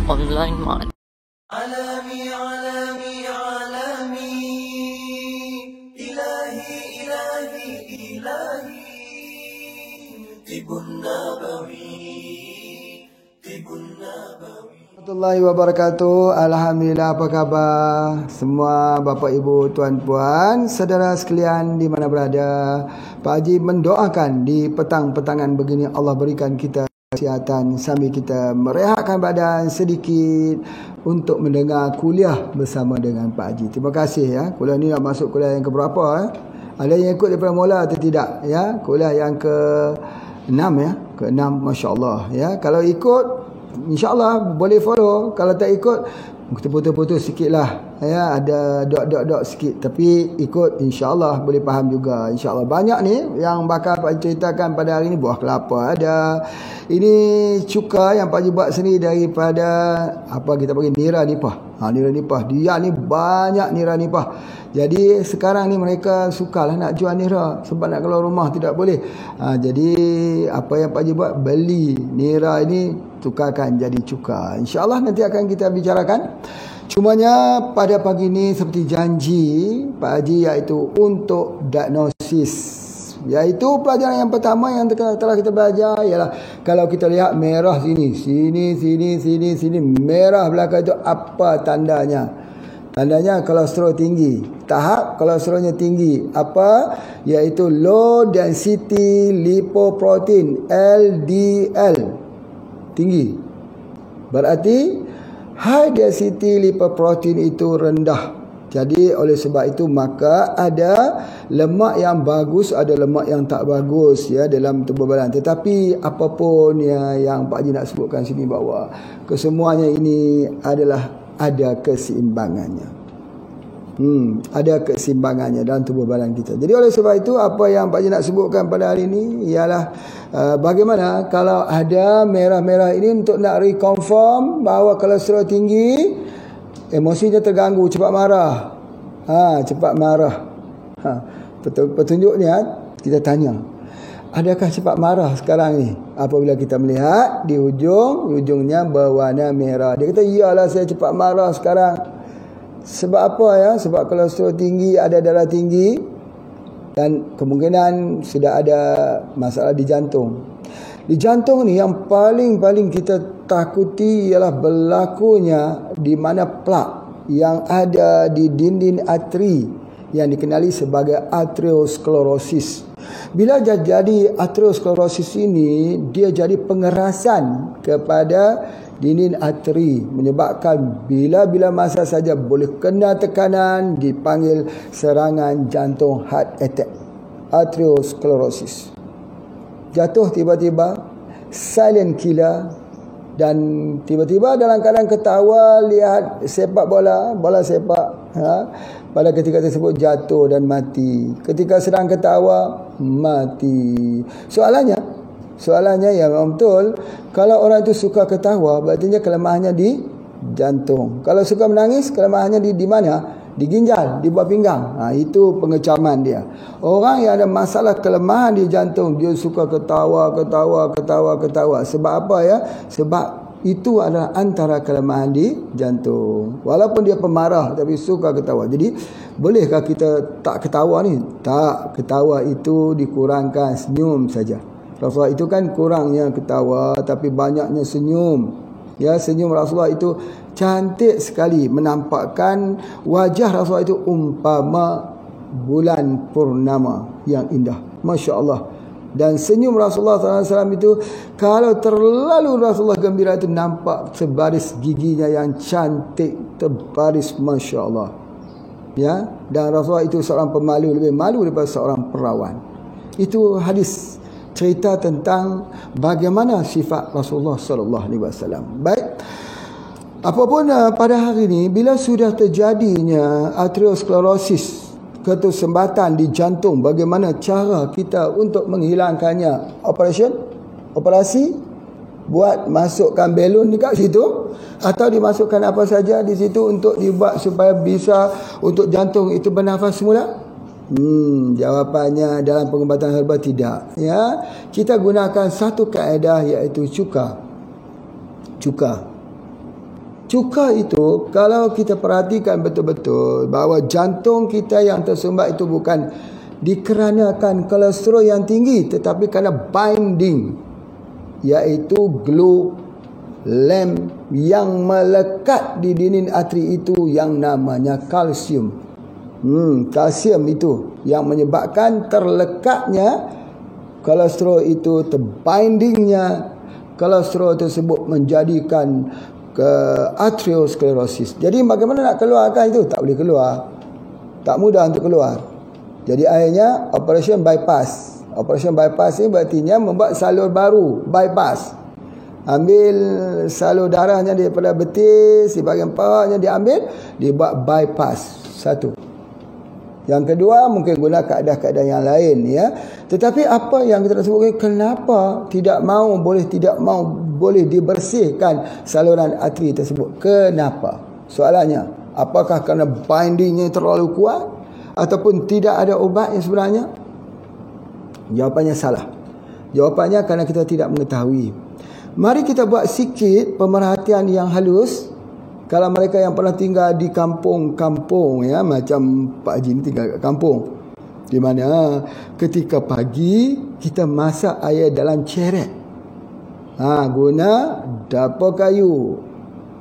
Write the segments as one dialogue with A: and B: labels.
A: online mart.
B: علامي علامي علامي إلهي إلهي إلهي طب النبوي طب النبوي.
C: Warahmatullahi wabarakatuh. Alhamdulillah, apa khabar semua Bapak Ibu, Tuan Puan, saudara sekalian di mana berada. Pak Haji mendoakan di petang-petangan begini Allah berikan kita kesihatan sambil kita merehatkan badan sedikit untuk mendengar kuliah bersama dengan Pak Haji. Terima kasih ya. Kuliah ni nak masuk kuliah yang keberapa? Ada yang ikut daripada mula atau tidak ya? Kuliah yang ke-6 ya. Ke-6, masya-Allah ya. Kalau ikut InsyaAllah boleh follow. Kalau tak ikut, kita putus-putus sikit lah ya, ada dot-dot-dot sikit. Tapi ikut insyaAllah boleh faham juga. InsyaAllah banyak ni yang bakal Pak Haji ceritakan pada hari ni. Buah kelapa ada. Ini cuka yang Pak Haji buat sendiri daripada apa kita panggil nira nipah. Nira nipah. Dia ni banyak nira nipah. Jadi sekarang ni mereka sukalah nak jual nira sebab nak keluar rumah tidak boleh. Jadi apa yang Pak Haji buat, beli nira ini tukarkan jadi cuka. InsyaAllah nanti akan kita bicarakan. Cumanya pada pagi ini seperti janji Pak Haji, iaitu untuk diagnosis, iaitu pelajaran yang pertama yang telah kita belajar ialah kalau kita lihat merah sini merah belakang itu apa tandanya? Tandanya kolesterol tinggi. Tahap kolesterolnya tinggi apa? Iaitu low density lipoprotein, LDL, tinggi. Berarti high density lipoprotein itu rendah. Jadi oleh sebab itu maka ada lemak yang bagus, ada lemak yang tak bagus ya dalam tubuh badan. Tetapi apapun yang Pak Haji nak sebutkan sini bahawa kesemuanya ini adalah ada keseimbangannya. Ada keseimbangannya dalam tubuh badan kita. Jadi oleh sebab itu apa yang Pak Haji nak sebutkan pada hari ini ialah bagaimana kalau ada merah-merah ini untuk nak reconfirm bahawa kolesterol tinggi, emosinya terganggu, cepat marah. Cepat marah. Petunjuknya kita tanya, adakah cepat marah sekarang ni? Apabila kita melihat di ujungnya berwarna merah. Dia kata, iyalah saya cepat marah sekarang. Sebab apa ya? Sebab kolesterol tinggi, ada darah tinggi, dan kemungkinan sudah ada masalah di jantung. Di jantung ni yang paling kita takuti ialah berlakunya di mana plak yang ada di dinding arteri yang dikenali sebagai arteriosklerosis. Bila jadi arteriosklerosis ini, dia jadi pengerasan kepada dinding arteri, menyebabkan bila masa saja boleh kena tekanan, dipanggil serangan jantung, heart attack, arteriosklerosis. Jatuh tiba-tiba, silent killer, dan tiba-tiba dalam keadaan ketawa lihat sepak bola sepak, pada ketika tersebut jatuh dan mati. Ketika sedang ketawa, mati. Soalannya ya memang betul, kalau orang itu suka ketawa, berarti kelemahannya di jantung. Kalau suka menangis, kelemahannya di mana? Di ginjal, di buah pinggang. Itu pengecaman dia. Orang yang ada masalah kelemahan di jantung, dia suka ketawa. Sebab apa ya? Sebab itu adalah antara kelemahan di jantung. Walaupun dia pemarah tapi suka ketawa. Jadi bolehkah kita tak ketawa ni? Tak, ketawa itu dikurangkan, senyum saja. Rasulullah itu kan kurangnya ketawa tapi banyaknya senyum. Ya, senyum Rasulullah itu cantik sekali, menampakkan wajah Rasulullah itu umpama bulan purnama yang indah. Masya Allah. Dan senyum Rasulullah SAW itu, kalau terlalu Rasulullah gembira itu nampak sebaris giginya yang cantik terbaris, Masya Allah. Ya, dan Rasulullah itu seorang pemalu, lebih malu daripada seorang perawan. Itu hadis cerita tentang bagaimana sifat Rasulullah SAW. Baik, apapun pada hari ini, bila sudah terjadinya arteriosklerosis, ketersembatan di jantung, bagaimana cara kita untuk menghilangkannya? Operasi, buat masukkan belon dekat situ, atau dimasukkan apa saja di situ untuk dibuat supaya bisa untuk jantung itu bernafas semula? Jawapannya dalam pengobatan herba tidak. Ya, kita gunakan satu kaedah, iaitu cuka. Cuka itu kalau kita perhatikan betul-betul bahawa jantung kita yang tersumbat itu bukan dikarenakan kolesterol yang tinggi, tetapi kerana binding, iaitu glue lem yang melekat di dinding arteri itu yang namanya kalsium. Kalsium itu yang menyebabkan terlekatnya kolesterol itu, terbindingnya kolesterol tersebut menjadikan ke arteriosklerosis. Jadi bagaimana nak keluarkan itu? Tak boleh keluar. Tak mudah untuk keluar. Jadi akhirnya operation bypass. Operation bypass ni berartinya membuat salur baru, bypass. Ambil salur darahnya daripada betis, di bahagian paha diambil, dibuat bypass. Satu. Yang kedua mungkin guna kaedah-kaedah yang lain, ya. Tetapi apa yang kita sebut, kenapa tidak boleh dibersihkan saluran arteri tersebut? Kenapa? Soalannya, apakah kerana bindingnya terlalu kuat ataupun tidak ada ubat yang sebenarnya? Jawapannya salah. Jawapannya kerana kita tidak mengetahui. Mari kita buat sikit pemerhatian yang halus. Kalau mereka yang pernah tinggal di kampung-kampung, ya, macam Pak Haji ni tinggal kat kampung, di mana ketika pagi kita masak air dalam ceret, guna dapur kayu.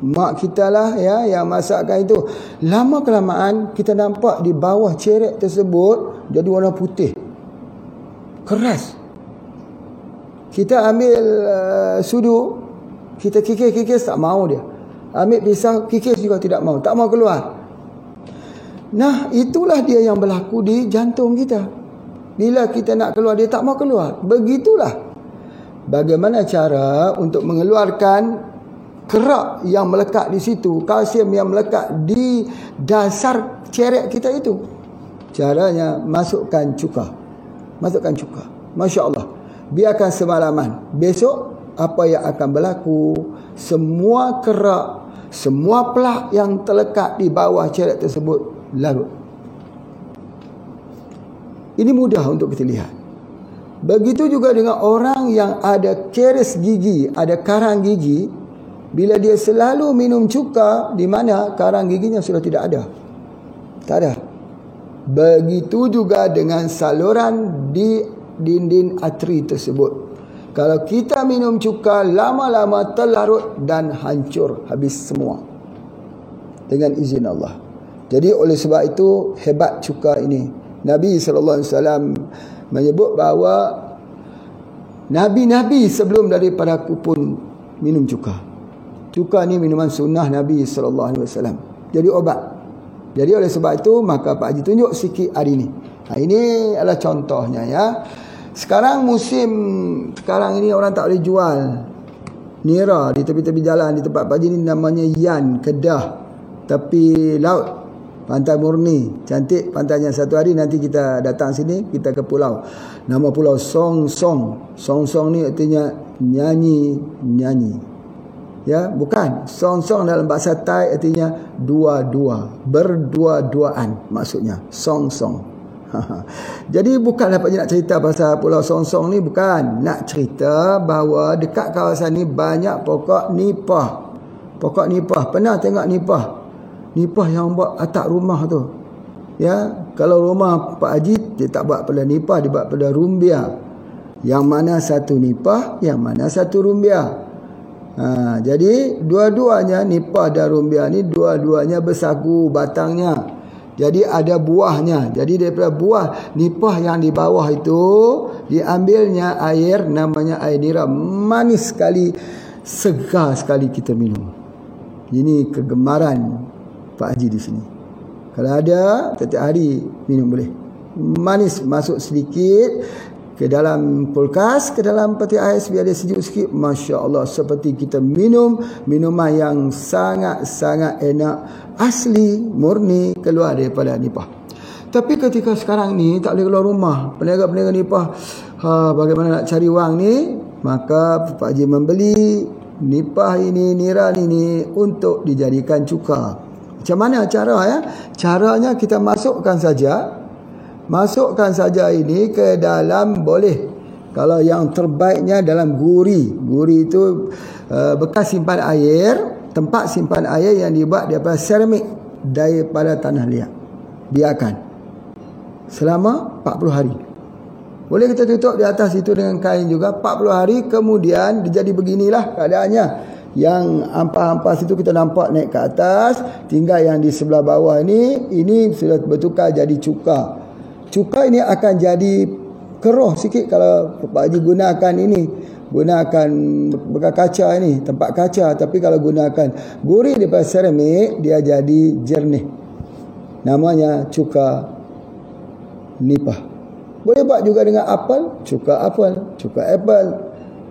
C: Mak kita lah, ya, yang masakkan itu. Lama kelamaan kita nampak di bawah ceret tersebut jadi warna putih, keras. Kita ambil sudu, kita kikis-kikis, tak mau dia. Ambil pisau, kikis juga tidak mau. Tak mau keluar. Nah, itulah dia yang berlaku di jantung kita. Bila kita nak keluar, dia tak mau keluar. Begitulah. Bagaimana cara untuk mengeluarkan kerak yang melekat di situ, kalsium yang melekat di dasar ceret kita itu? Caranya, masukkan cuka. Masukkan cuka. Masya Allah. Biarkan semalaman. Besok, apa yang akan berlaku? Semua kerak, semua plak yang terlekat di bawah ceret tersebut larut. Ini mudah untuk kita lihat. Begitu juga dengan orang yang ada karies gigi, ada karang gigi. Bila dia selalu minum cuka, di mana karang giginya sudah tidak ada. Tak ada. Begitu juga dengan saluran di dinding arteri tersebut. Kalau kita minum cuka, lama-lama terlarut dan hancur habis semua dengan izin Allah. Jadi oleh sebab itu hebat cuka ini. Nabi SAW menyebut bahawa Nabi-Nabi sebelum daripada aku pun minum cuka. Cuka ni minuman sunnah Nabi SAW. Jadi obat. Jadi oleh sebab itu maka Pak Haji tunjuk sikit hari ini. Ini adalah contohnya, ya. Sekarang musim sekarang ini orang tak boleh jual nira di tepi-tepi jalan. Di tempat Pak Haji ni namanya Yan, Kedah, tepi laut, pantai murni, cantik pantainya. Satu hari nanti kita datang sini, kita ke pulau. Nama pulau Song Song. Song Song ni artinya nyanyi. Ya, bukan. Song Song dalam bahasa Thai artinya dua-dua, berdua-duaan maksudnya. Song Song. Jadi bukanlah Pak Haji nak cerita pasal Pulau Song Song ni, bukan. Nak cerita bahawa dekat kawasan ni banyak pokok nipah. Pokok nipah. Pernah tengok nipah? Nipah yang buat atap rumah tu. Ya, kalau rumah Pak Haji dia tak buat pada nipah, dia buat pada rumbia. Yang mana satu nipah, yang mana satu rumbia. Jadi dua-duanya nipah dan rumbia ni dua-duanya bersagu batangnya. Jadi ada buahnya. Jadi daripada buah nipah yang di bawah itu diambilnya air, namanya air nira. Manis sekali, segar sekali kita minum. Ini kegemaran Pak Haji di sini. Kalau ada, setiap hari minum boleh. Manis, masuk sedikit ke dalam kulkas, ke dalam peti ais biar dia sejuk sikit. Masya Allah, seperti kita minum minuman yang sangat-sangat enak, asli, murni, keluar daripada nipah. Tapi ketika sekarang ni tak boleh keluar rumah, peniaga-peniaga nipah bagaimana nak cari wang ni, maka Pak Haji membeli nipah ini, nira ini untuk dijadikan cuka. Macam mana cara, ya? Caranya kita masukkan saja ini ke dalam, boleh kalau yang terbaiknya dalam guri. Guri itu bekas simpan air, tempat simpan air yang dibuat daripada seramik daripada tanah liat. Biarkan selama 40 hari. Boleh kita tutup di atas itu dengan kain juga 40 hari, kemudian dia jadi beginilah keadaannya. Yang ampas-ampas itu kita nampak naik ke atas, tinggal yang di sebelah bawah ini sudah bertukar jadi cuka. Cuka ini akan jadi keruh sikit kalau Pak Haji gunakan ini, gunakan bekas kaca ini, tempat kaca. Tapi kalau gunakan gurih daripada seramik, dia jadi jernih. Namanya cuka nipah. Boleh buat juga dengan apel, cuka apel, cuka apel.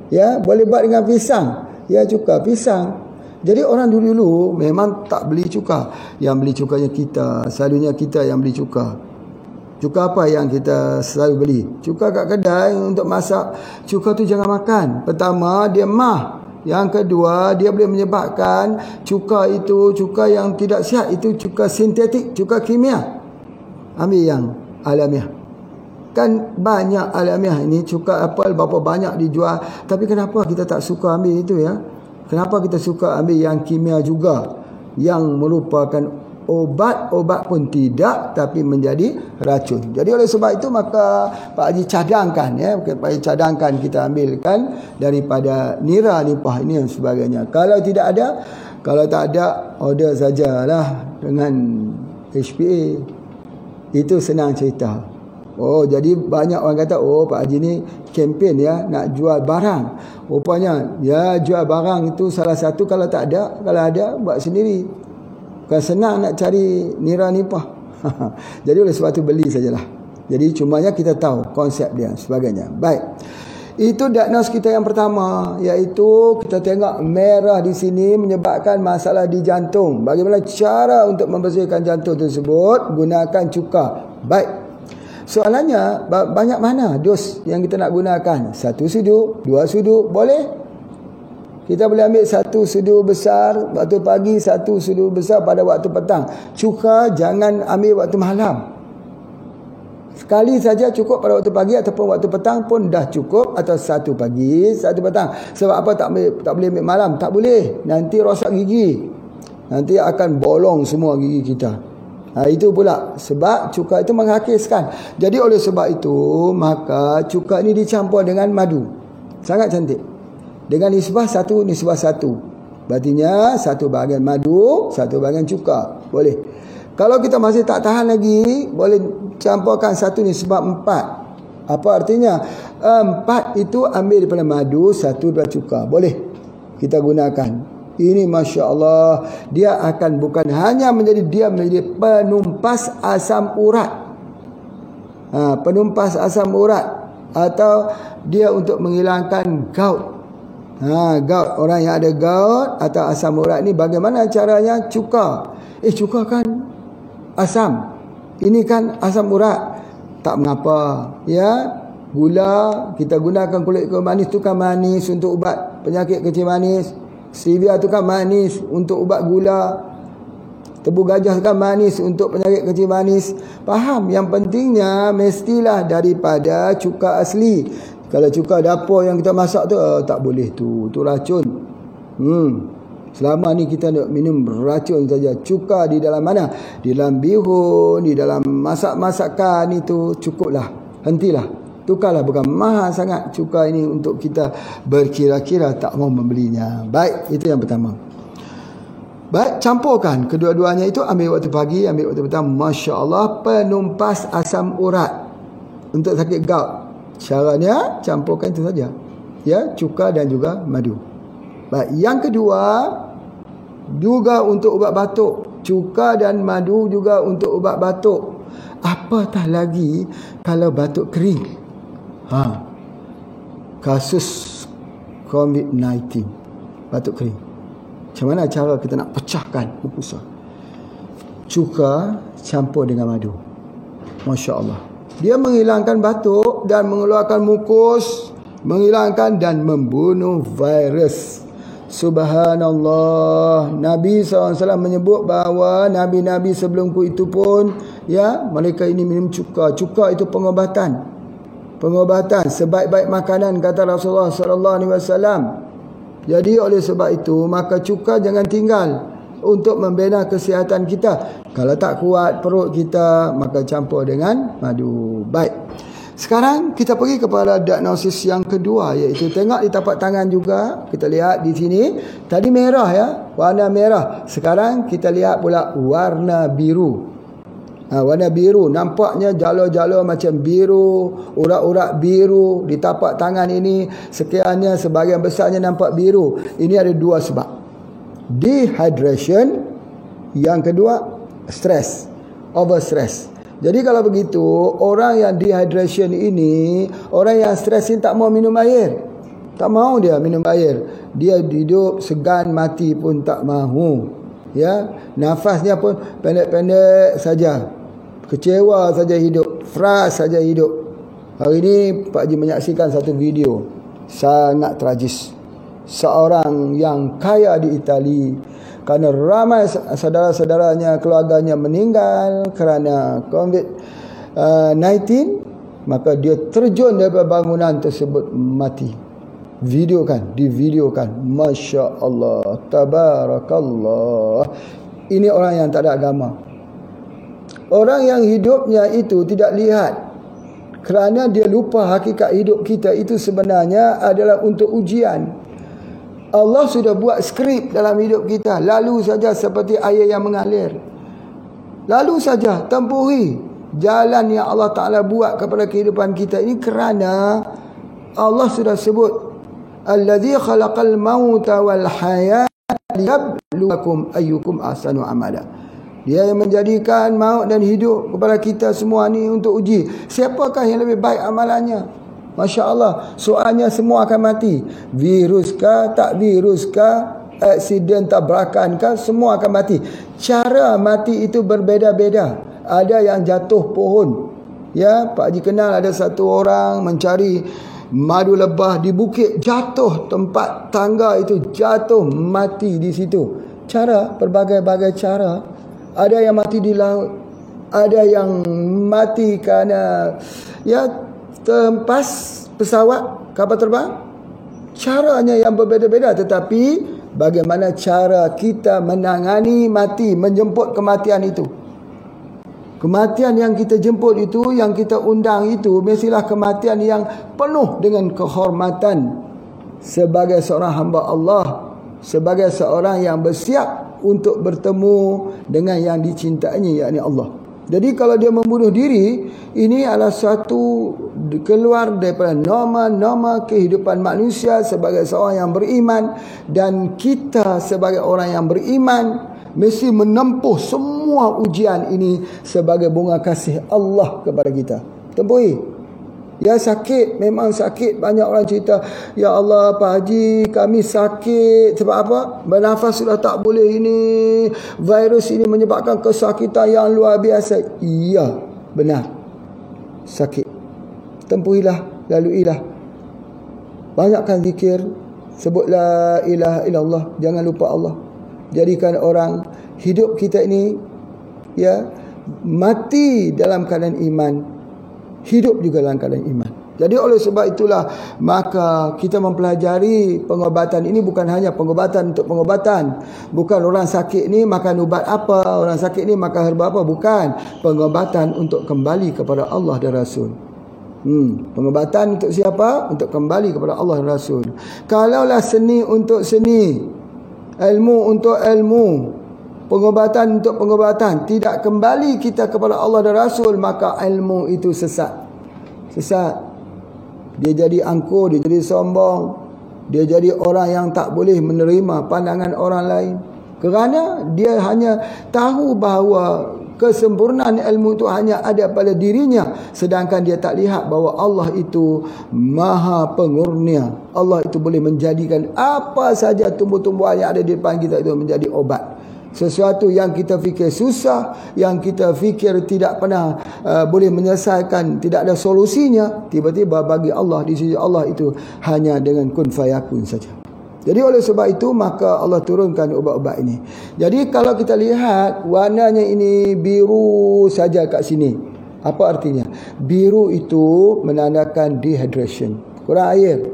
C: Ya, boleh buat dengan pisang, ya cuka pisang. Jadi orang dulu-dulu memang tak beli cuka. Yang beli cukanya kita, selalunya kita yang beli cuka. Cuka apa yang kita selalu beli? Cuka kat kedai untuk masak. Cuka tu jangan makan. Pertama, dia mah. Yang kedua, dia boleh menyebabkan cuka itu, cuka yang tidak sihat, itu cuka sintetik, cuka kimia. Ambil yang alamiah. Kan banyak alamiah ini, cuka apel berapa banyak dijual. Tapi kenapa kita tak suka ambil itu ya? Kenapa kita suka ambil yang kimia juga, yang merupakan obat pun tidak, tapi menjadi racun. Jadi oleh sebab itu maka Pak Haji cadangkan ya, Pak Haji cadangkan kita ambilkan daripada nira nipah ini dan sebagainya. Kalau tidak ada, kalau tak ada, order sajalah dengan HPA. Itu senang cerita. Oh, jadi banyak orang kata, oh Pak Haji ni kempen ya, nak jual barang. Rupanya ya, jual barang itu salah satu. Kalau tak ada, kalau ada buat sendiri. Bukan senang nak cari nira nipah. Jadi oleh sebab itu beli sajalah. Jadi cumanya kita tahu konsep dia sebagainya. Baik. Itu diagnos kita yang pertama, iaitu kita tengok merah di sini menyebabkan masalah di jantung. Bagaimana cara untuk membersihkan jantung tersebut? Gunakan cuka. Baik. Soalannya, banyak mana dos yang kita nak gunakan? 1 sudu, 2 sudu, boleh? Kita boleh ambil 1 sudu besar waktu pagi, 1 sudu besar pada waktu petang. Cuka jangan ambil waktu malam. Sekali saja cukup pada waktu pagi ataupun waktu petang pun dah cukup. Atau 1 pagi, 1 petang. Sebab apa tak boleh ambil malam? Tak boleh. Nanti rosak gigi. Nanti akan bolong semua gigi kita. Itu pula sebab cuka itu menghakiskan. Jadi oleh sebab itu maka cuka ini dicampur dengan madu. Sangat cantik. Dengan nisbah 1:1. Berartinya 1 bahagian madu, 1 bahagian cuka. Boleh. Kalau kita masih tak tahan lagi, boleh campurkan 1:4. Apa artinya? 4 itu ambil daripada madu, 1 daripada cuka. Boleh kita gunakan. Ini Masya Allah, dia akan bukan hanya menjadi penumpas asam urat. Penumpas asam urat. Atau dia untuk menghilangkan gout. Gout, orang yang ada gout atau asam urat ni bagaimana caranya? Cuka. Cuka kan asam. Ini kan asam urat. Tak mengapa. Ya, gula, kita gunakan kulit kayu manis tu kan manis untuk ubat penyakit kencing manis. Stevia tu kan manis untuk ubat gula. Tebu gajah kan manis untuk penyakit kencing manis. Faham? Yang pentingnya mestilah daripada cuka asli. Kalau cuka dapur yang kita masak tu tak boleh tu. Tu racun. Selama ni kita nak minum racun saja. Cuka di dalam mana? Di dalam bihun, di dalam masak-masakan itu cukuplah. Hentilah. Tukarlah, bukan mahal sangat cuka ini untuk kita berkira-kira tak mau membelinya. Baik, itu yang pertama. Baik, campurkan kedua-duanya itu. Ambil waktu pagi, ambil waktu petang. Masya Allah, penumpas asam urat untuk sakit gout. Caranya campurkan itu saja. Ya, cuka dan juga madu. Baik, yang kedua juga untuk ubat batuk. Cuka dan madu juga untuk ubat batuk. Apatah lagi kalau batuk kering. Kasus COVID-19, batuk kering. Macam mana cara kita nak pecahkan mucosa? Cuka campur dengan madu. Masya Allah. Dia menghilangkan batuk dan mengeluarkan mukus, menghilangkan dan membunuh virus. Subhanallah. Nabi SAW menyebut bahawa nabi-nabi sebelumku itu pun, ya, mereka ini minum cuka. Cuka itu pengobatan. Pengobatan, sebaik-baik makanan kata Rasulullah SAW. Jadi oleh sebab itu, maka cuka jangan tinggal untuk membina kesihatan kita. Kalau tak kuat perut kita, maka campur dengan madu. Baik. Sekarang kita pergi kepada diagnosis yang kedua, iaitu tengok di tapak tangan juga. Kita lihat di sini, tadi merah ya, warna merah. Sekarang kita lihat pula warna biru. Warna biru, nampaknya jalur-jalur macam biru, urat-urat biru di tapak tangan ini. Sekiannya, sebahagian besarnya nampak biru. Ini ada dua sebab. Dehydration. Yang kedua, stress, overstress. Jadi kalau begitu, orang yang dehydration ini, orang yang stres ini tak mau minum air. Tak mau dia minum air. Dia hidup segan mati pun tak mahu. Ya, nafasnya pun pendek-pendek saja. Kecewa saja hidup, frust saja hidup. Hari ini Pak Haji menyaksikan satu video sangat tragis. Seorang yang kaya di Itali, kerana ramai saudara-saudaranya, keluarganya meninggal kerana COVID-19, maka dia terjun daripada bangunan tersebut mati. Divideokan. Masya Allah, tabarakallah. Ini orang yang tak ada agama. Orang yang hidupnya itu tidak lihat, kerana dia lupa hakikat hidup kita itu sebenarnya adalah untuk ujian. Allah sudah buat skrip dalam hidup kita. Lalu saja seperti air yang mengalir. Lalu saja tempuhi jalan yang Allah Ta'ala buat kepada kehidupan kita ini, kerana Allah sudah sebut, Alladzi khalaqal mauta wal hayata liyabluwakum ayyukum ahsanu amala. Dia yang menjadikan maut dan hidup kepada kita semua ni untuk uji siapakah yang lebih baik amalannya. Masya Allah. Soalnya semua akan mati. Virus kah, tak virus kah, aksiden tabrakan kah, semua akan mati. Cara mati itu berbeza-beza. Ada yang jatuh pohon. Ya, Pak Haji kenal ada satu orang mencari madu lebah di bukit, jatuh tempat tangga itu, jatuh mati di situ. Cara, berbagai-bagai cara. Ada yang mati di laut, ada yang mati kerana terhempas pesawat kapal terbang. Caranya yang berbeza-beza, tetapi bagaimana cara kita menangani mati, menjemput kematian itu. Kematian yang kita jemput itu, yang kita undang itu, mestilah kematian yang penuh dengan kehormatan sebagai seorang hamba Allah, sebagai seorang yang bersiap untuk bertemu dengan yang dicintainya, yakni Allah. Jadi kalau dia membunuh diri, ini adalah suatu keluar daripada norma-norma kehidupan manusia sebagai seorang yang beriman. Dan kita sebagai orang yang beriman mesti menempuh semua ujian ini sebagai bunga kasih Allah kepada kita. Tempuhi. Ya, sakit, memang sakit. Banyak orang cerita, ya Allah Pak Haji, kami sakit. Sebab apa? Bernafas sudah tak boleh ini. Virus ini menyebabkan kesakitan yang luar biasa. Iya, benar. Sakit. Tempuhilah, laluilah. Banyakkan zikir. Sebut la ilaha illallah. Jangan lupa Allah. Jadikan orang hidup kita ini, ya, mati dalam keadaan iman, hidup juga dalam keadaan iman. Jadi oleh sebab itulah, maka kita mempelajari pengobatan ini bukan hanya pengobatan untuk pengobatan. Bukan orang sakit ni makan ubat apa, orang sakit ni makan herba apa. Bukan. Pengobatan untuk kembali kepada Allah dan Rasul. Pengobatan untuk siapa? Untuk kembali kepada Allah dan Rasul. Kalaulah seni untuk seni, ilmu untuk ilmu, pengobatan untuk pengobatan, tidak kembali kita kepada Allah dan Rasul, maka ilmu itu sesat. Dia jadi angkuh, dia jadi sombong, dia jadi orang yang tak boleh menerima pandangan orang lain, kerana dia hanya tahu bahawa kesempurnaan ilmu itu hanya ada pada dirinya, sedangkan dia tak lihat bahawa Allah itu maha pengurnia. Allah itu boleh menjadikan apa saja tumbuh-tumbuhan yang ada di depan kita itu menjadi obat. Sesuatu yang kita fikir susah, yang kita fikir tidak pernah boleh menyelesaikan, tidak ada solusinya, tiba-tiba bagi Allah, di sisi Allah itu hanya dengan kun fayakun saja. Jadi oleh sebab itu, maka Allah turunkan ubat-ubat ini. Jadi kalau kita lihat warnanya ini biru saja kat sini, apa artinya? Biru itu menandakan dehydration, kurang air.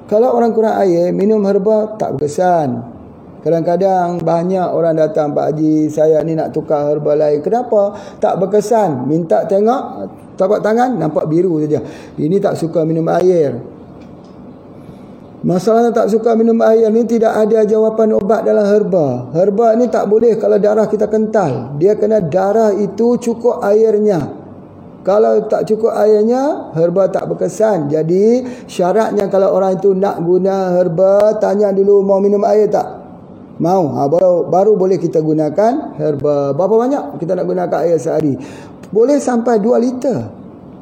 C: Kalau orang kurang air, minum herba tak berkesan. Kadang-kadang banyak orang datang, Pak Haji, saya ni nak tukar herba lain. Kenapa? Tak berkesan. Minta tengok, tapak tangan, nampak biru saja. Ini tak suka minum air. Masalahnya tak suka minum air ni tidak ada jawapan obat dalam herba. Herba ni tak boleh kalau darah kita kental. Dia kena darah itu cukup airnya. Kalau tak cukup airnya, herba tak berkesan. Jadi syaratnya kalau orang itu nak guna herba, tanya dulu mau minum air tak? Mau. Baru boleh kita gunakan herba. Berapa banyak kita nak gunakan air sehari? Boleh sampai 2 liter.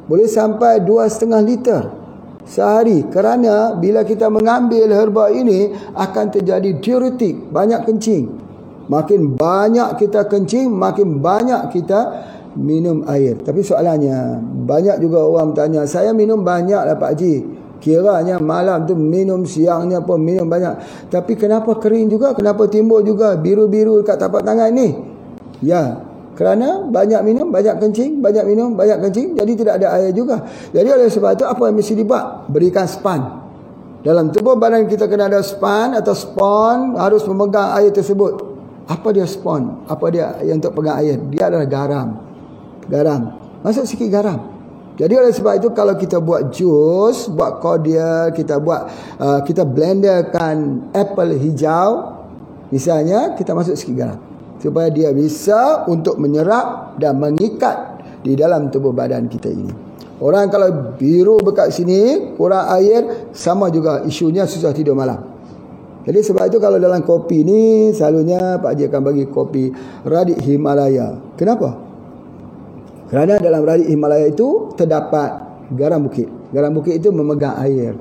C: Boleh sampai 2,5 liter sehari. Kerana bila kita mengambil herba ini akan terjadi diuretik, banyak kencing. Makin banyak kita kencing, makin banyak kita minum air. Tapi soalannya, banyak juga orang bertanya, saya minum banyak lah Pak Haji, kiranya malam tu minum, siangnya pun minum banyak, tapi kenapa kering juga, kenapa timbul juga biru-biru dekat tapak tangan ni? Ya, kerana banyak minum, banyak kencing, banyak minum, banyak kencing, jadi tidak ada air juga. Jadi oleh sebab itu apa yang mesti dibuat? Berikan span. Dalam tubuh badan kita kena ada span atau spon, harus memegang air tersebut. Apa dia spon? Apa dia yang untuk pegang air? Dia adalah garam. Garam. Masuk sikit garam. Jadi oleh sebab itu kalau kita buat jus, buat cordial, kita blenderkan apple hijau, misalnya, kita masuk sikit garam. Supaya dia bisa untuk menyerap dan mengikat di dalam tubuh badan kita ini. Orang kalau biru bekat sini, kurang air, sama juga isunya susah tidur malam. Jadi sebab itu kalau dalam kopi ni, selalunya Pak Haji akan bagi kopi Radik Himalaya. Kenapa? Kerana dalam Radik Himalaya itu terdapat garam bukit. Garam bukit itu memegang air.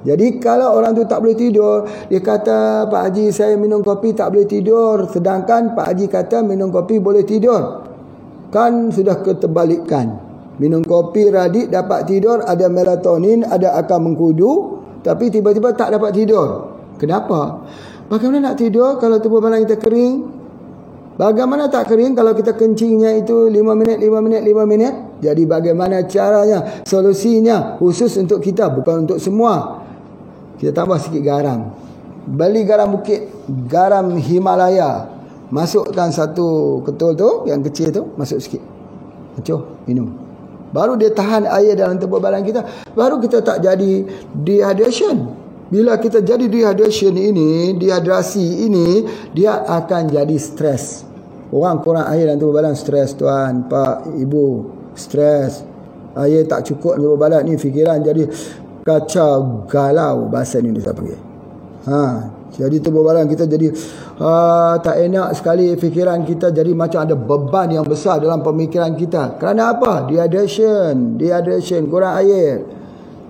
C: Jadi kalau orang tu tak boleh tidur, dia kata, Pak Haji saya minum kopi tak boleh tidur, sedangkan Pak Haji kata minum kopi boleh tidur. Kan sudah keterbalikan. Minum kopi radik dapat tidur, ada melatonin, ada akar mengkudu, tapi tiba-tiba tak dapat tidur. Kenapa? Bagaimana nak tidur kalau tubuh badan kita kering? Bagaimana tak kering kalau kita kencingnya itu 5 minit, 5 minit, 5 minit? Jadi bagaimana caranya? Solusinya khusus untuk kita, bukan untuk semua. Kita tambah sikit garam. Beli garam bukit, garam Himalaya. Masukkan satu ketul tu, yang kecil tu, masuk sikit. Acuh, minum. Baru dia tahan air dalam tubuh badan kita. Baru kita tak jadi dehydration. Bila kita jadi dehydration ini, dehidrasi ini, dia akan jadi stres. Orang kurang air dalam tubuh badan, stres tuan, pak, ibu, stres. Air tak cukup dalam tubuh badan ni, fikiran jadi kacau, galau, bahasa ni dia panggil. Jadi tubuh badan kita jadi tak enak sekali, fikiran kita jadi macam ada beban yang besar dalam pemikiran kita. Kerana apa? Dehydration, kurang air.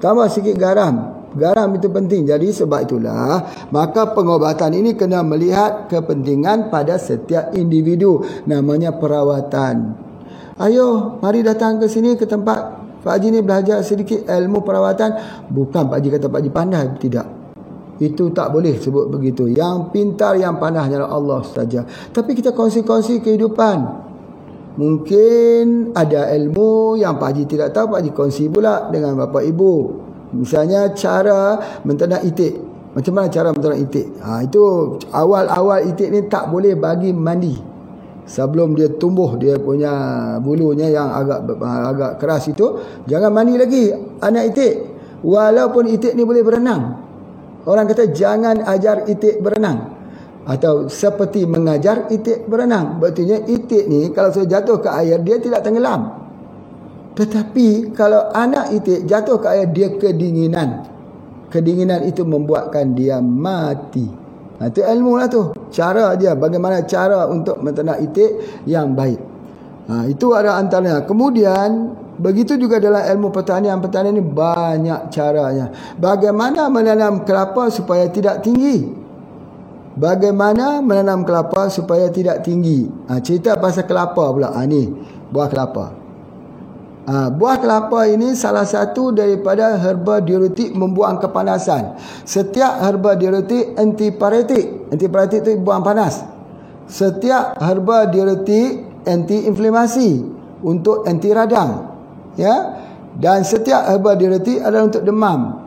C: Tambah sikit garam. Garam itu penting. Jadi sebab itulah maka pengobatan ini kena melihat kepentingan pada setiap individu. Namanya perawatan. Ayo, mari datang ke sini ke tempat Pak Haji ni belajar sedikit ilmu perawatan. Bukan Pak Haji kata Pak Haji pandai. Tidak. Itu tak boleh sebut begitu. Yang pintar, yang pandai hanyalah Allah saja. Tapi kita kongsi-kongsi kehidupan. Mungkin ada ilmu yang Pak Haji tidak tahu, Pak Haji kongsi pula dengan bapa ibu. Misalnya cara menternak itik. Macam mana cara menternak itik? Itu awal-awal itik ni tak boleh bagi mandi. Sebelum dia tumbuh, dia punya bulunya yang agak keras itu, jangan mandi lagi anak itik. Walaupun itik ni boleh berenang. Orang kata jangan ajar itik berenang. Atau seperti mengajar itik berenang. Berarti itik ni kalau sudah jatuh ke air, dia tidak tenggelam. Tetapi kalau anak itik jatuh ke air, dia kedinginan. Kedinginan itu membuatkan dia mati. Itu ilmu lah tu. Cara dia, bagaimana cara untuk menternak itik yang baik. Itu ada antaranya. Kemudian begitu juga dalam ilmu pertanian. Pertanian ni banyak caranya. Bagaimana menanam kelapa supaya tidak tinggi. Bagaimana menanam kelapa supaya tidak tinggi. Cerita pasal kelapa pula. Ni buah kelapa. Buah kelapa ini salah satu daripada herba diuretik membuang kepanasan. Setiap herba diuretik antiparetik. Antiparetik itu buang panas. Setiap herba diuretik anti-inflamasi, untuk anti radang. Ya. Dan setiap herba diuretik adalah untuk demam.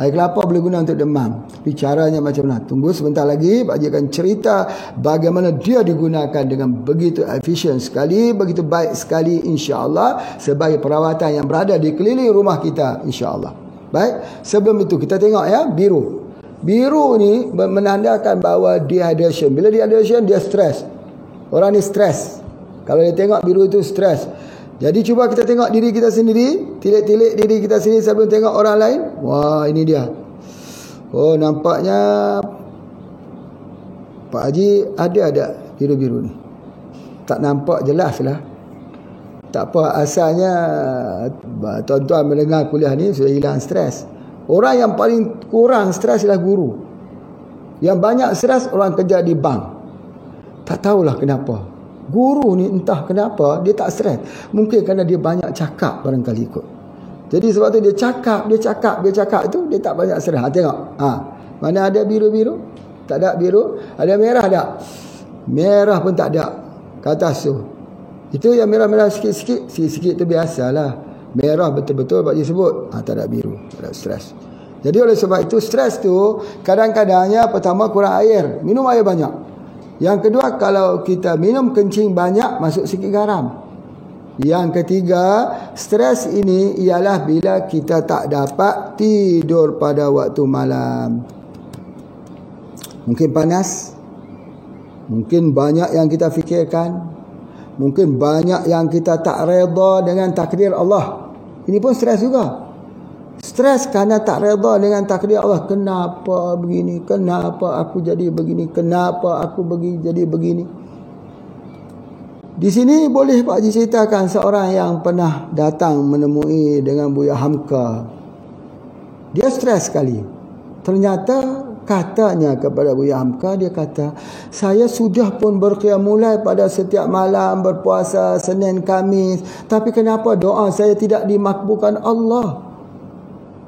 C: Air kelapa boleh guna untuk demam. Tapi caranya macam mana? Tunggu sebentar lagi. Pak Haji akan cerita bagaimana dia digunakan dengan begitu efisien sekali, begitu baik sekali, insya-Allah, sebagai perawatan yang berada di keliling rumah kita, insya-Allah. Baik, sebelum itu kita tengok ya, biru. Biru ni menandakan bahawa dehydration. Bila dehydration, dia stres. Orang ni stres. Kalau dia tengok biru itu stres. Jadi cuba kita tengok diri kita sendiri, tilik-tilik diri kita sendiri sebelum tengok orang lain. Wah, ini dia. Oh, nampaknya Pak Haji ada biru-biru ni. Tak nampak jelas lah. Tak apa, asalnya tuan-tuan mendengar kuliah ni sudah hilang stres. Orang yang paling kurang stres ialah guru. Yang banyak stres orang kerja di bank. Tak tahulah kenapa. Guru ni entah kenapa dia tak stres. Mungkin kerana dia banyak cakap barangkali kot. Jadi sebab tu dia cakap tu dia tak banyak stres. Tengok. Mana ada biru-biru? Tak ada biru. Ada merah tak? Merah pun tak ada. Ke atas tu. Itu yang merah-merah sikit-sikit. Sikit-sikit tu biasalah. Merah betul-betul Pak Haji sebut. Tak ada biru. Tak ada stres. Jadi oleh sebab itu stres tu kadang-kadangnya pertama kurang air. Minum air banyak. Yang kedua, kalau kita minum kencing banyak, masuk sikit garam. Yang ketiga, stres ini ialah bila kita tak dapat tidur pada waktu malam. Mungkin panas, mungkin banyak yang kita fikirkan, mungkin banyak yang kita tak reda dengan takdir Allah. Ini pun stres juga. Stres kerana tak reda dengan takdir Allah. Kenapa begini? Kenapa aku jadi begini? Kenapa aku jadi begini? Di sini boleh Pak Haji ceritakan seorang yang pernah datang menemui dengan Buya Hamka. Dia stres sekali. Ternyata katanya kepada Buya Hamka, dia kata, saya sudah pun berqiyamul pada setiap malam, berpuasa Senin Khamis, tapi kenapa doa saya tidak dimakbulkan Allah?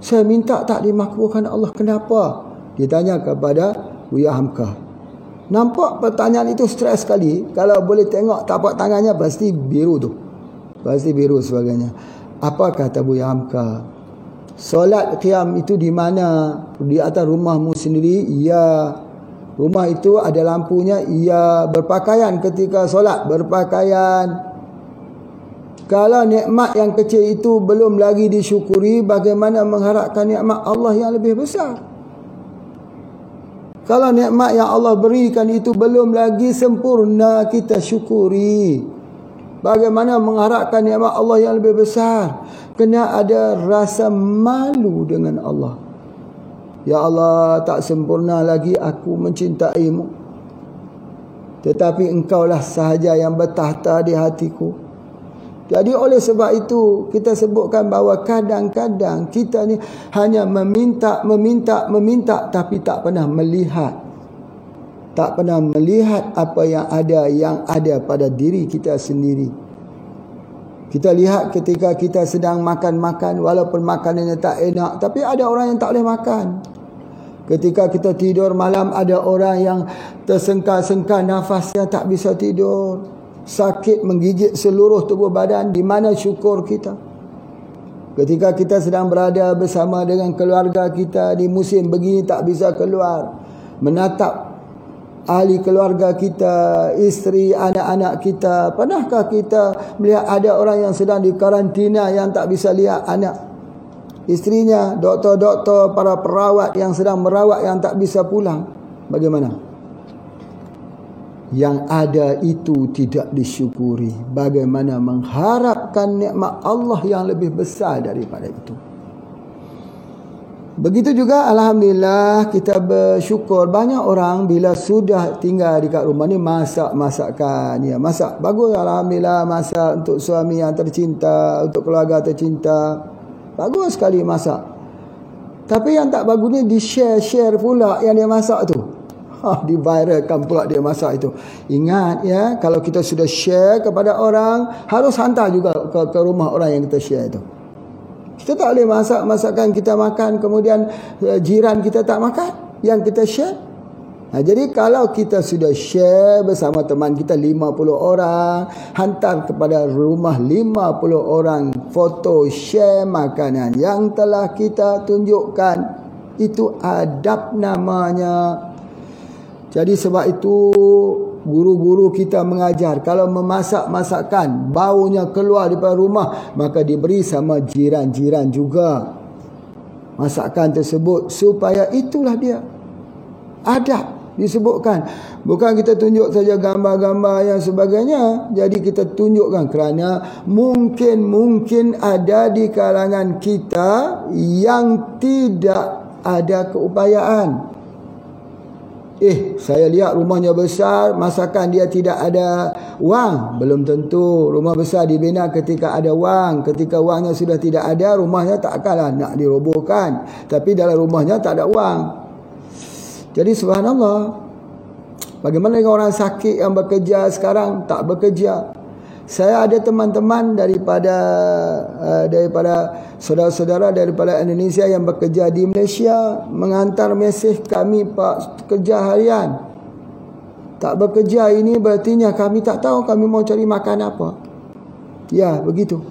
C: Saya minta tak dimakbulkan Allah. Kenapa? Dia tanya kepada Buya Hamka. Nampak pertanyaan itu stres sekali. Kalau boleh tengok tapak tangannya pasti biru tu. Pasti biru sebagainya. Apa kata Buya Hamka? Solat qiyam itu di mana? Di atas rumahmu sendiri? Ya. Rumah itu ada lampunya? Ya. Berpakaian ketika solat? Berpakaian. Kalau nikmat yang kecil itu belum lagi disyukuri, bagaimana mengharapkan nikmat Allah yang lebih besar? Kalau nikmat yang Allah berikan itu belum lagi sempurna kita syukuri, bagaimana mengharapkan nikmat Allah yang lebih besar? Kena ada rasa malu dengan Allah. Ya Allah, tak sempurna lagi aku mencintaimu, tetapi engkaulah sahaja yang bertahta di hatiku. Jadi oleh sebab itu kita sebutkan bahawa kadang-kadang kita ni hanya meminta tapi tak pernah melihat. Tak pernah melihat apa yang ada pada diri kita sendiri. Kita lihat ketika kita sedang makan-makan, walaupun makanannya tak enak, tapi ada orang yang tak boleh makan. Ketika kita tidur malam, ada orang yang tersengkar-sengkar nafasnya, tak bisa tidur. Sakit menggigit seluruh tubuh badan. Di mana syukur kita? Ketika kita sedang berada bersama dengan keluarga kita di musim begini, tak bisa keluar, menatap ahli keluarga kita, isteri, anak-anak kita. Pernahkah kita melihat ada orang yang sedang di karantina yang tak bisa lihat anak isterinya, doktor-doktor, para perawat yang sedang merawat yang tak bisa pulang? Bagaimana? Yang ada itu tidak disyukuri. Bagaimana mengharapkan nikmat Allah yang lebih besar daripada itu? Begitu juga alhamdulillah kita bersyukur, banyak orang bila sudah tinggal dekat rumah ni masakan ya, masak bagus alhamdulillah, masak untuk suami yang tercinta, untuk keluarga tercinta, bagus sekali masak. Tapi yang tak bagus ni di share pula yang dia masak tu. Diviralkan pula dia masak itu. Ingat ya, kalau kita sudah share kepada orang, harus hantar juga ke rumah orang yang kita share itu. Kita tak boleh masak masakan kita makan, kemudian jiran kita tak makan yang kita share. Jadi kalau kita sudah share bersama teman kita 50 orang, hantar kepada rumah 50 orang foto share makanan yang telah kita tunjukkan. Itu adab namanya. Jadi sebab itu guru-guru kita mengajar, kalau memasak masakan baunya keluar daripada rumah, maka diberi sama jiran-jiran juga masakan tersebut, supaya itulah dia adab disebutkan. Bukan kita tunjuk saja gambar-gambar yang sebagainya. Jadi kita tunjukkan kerana mungkin ada di kalangan kita yang tidak ada keupayaan. Saya lihat rumahnya besar, masakan dia tidak ada wang. Belum tentu. Rumah besar dibina ketika ada wang. Ketika wangnya sudah tidak ada, rumahnya tak akanlah nak dirobohkan. Tapi dalam rumahnya tak ada wang. Jadi subhanallah, bagaimana dengan orang sakit yang bekerja sekarang tak bekerja? Saya ada teman-teman daripada saudara-saudara daripada Indonesia yang bekerja di Malaysia menghantar mesej kami, Pak, kerja harian. Tak bekerja ini berartinya kami tak tahu kami mau cari makan apa. Ya, begitu.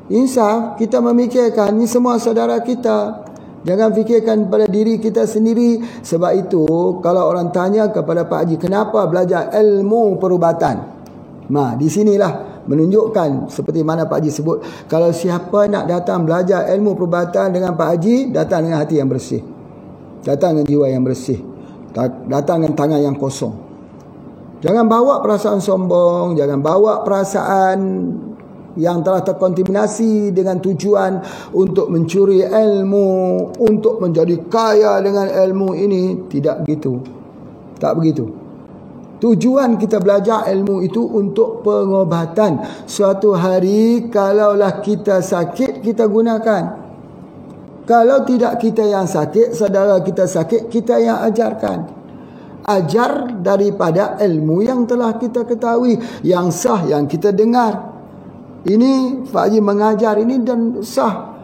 C: Insaf, kita memikirkan ni semua saudara kita. Jangan fikirkan pada diri kita sendiri. Sebab itu kalau orang tanya kepada Pak Haji, kenapa belajar ilmu perubatan? Di sinilah menunjukkan seperti mana Pak Haji sebut, kalau siapa nak datang belajar ilmu perubatan dengan Pak Haji, datang dengan hati yang bersih, datang dengan jiwa yang bersih, datang dengan tangan yang kosong. Jangan bawa perasaan sombong, jangan bawa perasaan yang telah terkontaminasi dengan tujuan untuk mencuri ilmu, untuk menjadi kaya dengan ilmu ini. Tidak begitu. Tak begitu. Tujuan kita belajar ilmu itu untuk pengobatan. Suatu hari kalaulah kita sakit, kita gunakan. Kalau tidak kita yang sakit, saudara kita sakit, kita yang ajarkan. Ajar daripada ilmu yang telah kita ketahui, yang sah, yang kita dengar. Ini Pak Haji mengajar ini dan sah.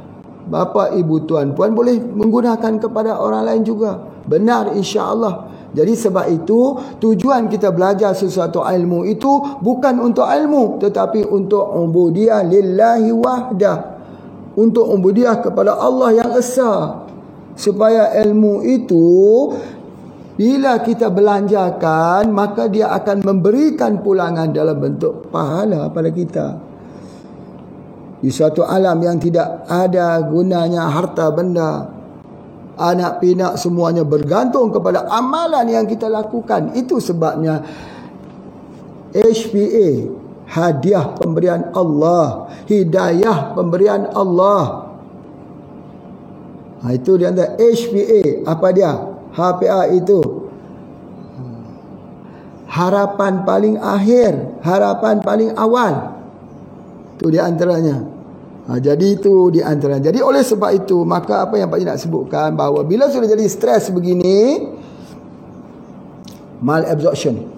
C: Bapa, ibu, tuan, puan boleh menggunakan kepada orang lain juga. Benar insya-Allah. Jadi sebab itu tujuan kita belajar sesuatu ilmu itu bukan untuk ilmu, tetapi untuk ubudiyah lillahi wahdah, untuk ubudiyah kepada Allah yang esa. Supaya ilmu itu bila kita belanjakan, maka dia akan memberikan pulangan dalam bentuk pahala pada kita. Di suatu alam yang tidak ada gunanya harta benda, anak pinak semuanya bergantung kepada amalan yang kita lakukan. Itu sebabnya HPA, hadiah pemberian Allah, hidayah pemberian Allah. Itu dia antara HPA. Apa dia? HPA itu harapan paling akhir, harapan paling awal. Itu di antaranya. Jadi itu di antaranya. Jadi oleh sebab itu, maka apa yang Pak Haji nak sebutkan, bahawa bila sudah jadi stres begini, malabsorption.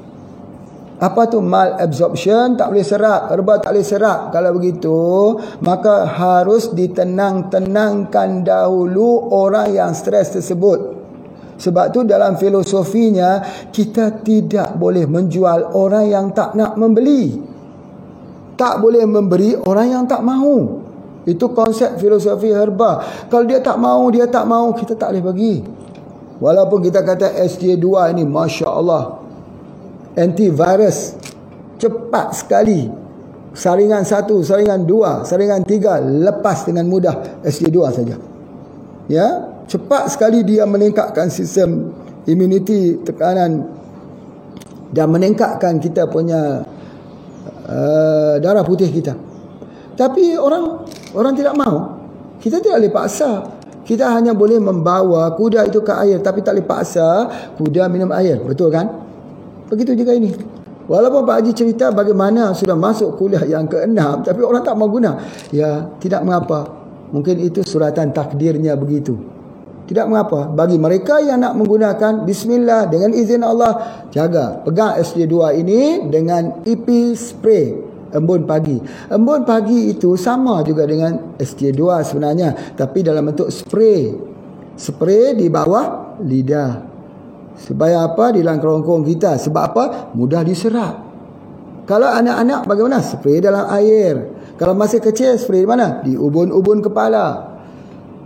C: Apa tu malabsorption? Tak boleh serap, herba tak boleh serap. Kalau begitu, maka harus ditenangkan dahulu orang yang stres tersebut. Sebab tu dalam filosofinya, kita tidak boleh menjual orang yang tak nak membeli. Tak boleh memberi orang yang tak mahu. Itu konsep filosofi herba. Kalau dia tak mahu, kita tak boleh bagi. Walaupun kita kata SJ2 ini, Masya Allah, antivirus, cepat sekali. Saringan 1, saringan 2, saringan 3, lepas dengan mudah SJ2 saja. Ya, cepat sekali dia meningkatkan sistem immunity, tekanan, dan meningkatkan kita punya darah putih kita. Tapi orang tidak mahu. Kita tidak boleh paksa. Kita hanya boleh membawa kuda itu ke air, tapi tak boleh paksa kuda minum air. Betul kan? Begitu juga ini. Walaupun Pak Haji cerita bagaimana sudah masuk kuliah yang ke-6, tapi orang tak mau guna. Ya, tidak mengapa. Mungkin itu suratan takdirnya begitu. Tidak mengapa. Bagi mereka yang nak menggunakan, bismillah, dengan izin Allah, jaga. Pegang SJ2 ini dengan EP spray, embun pagi. Embun pagi itu sama juga dengan SJ2 sebenarnya, tapi dalam bentuk spray. Spray di bawah lidah. Supaya apa? Di dalam kerongkong kita. Sebab apa? Mudah diserap. Kalau anak-anak bagaimana? Spray dalam air. Kalau masih kecil, spray di mana? Di ubun-ubun kepala.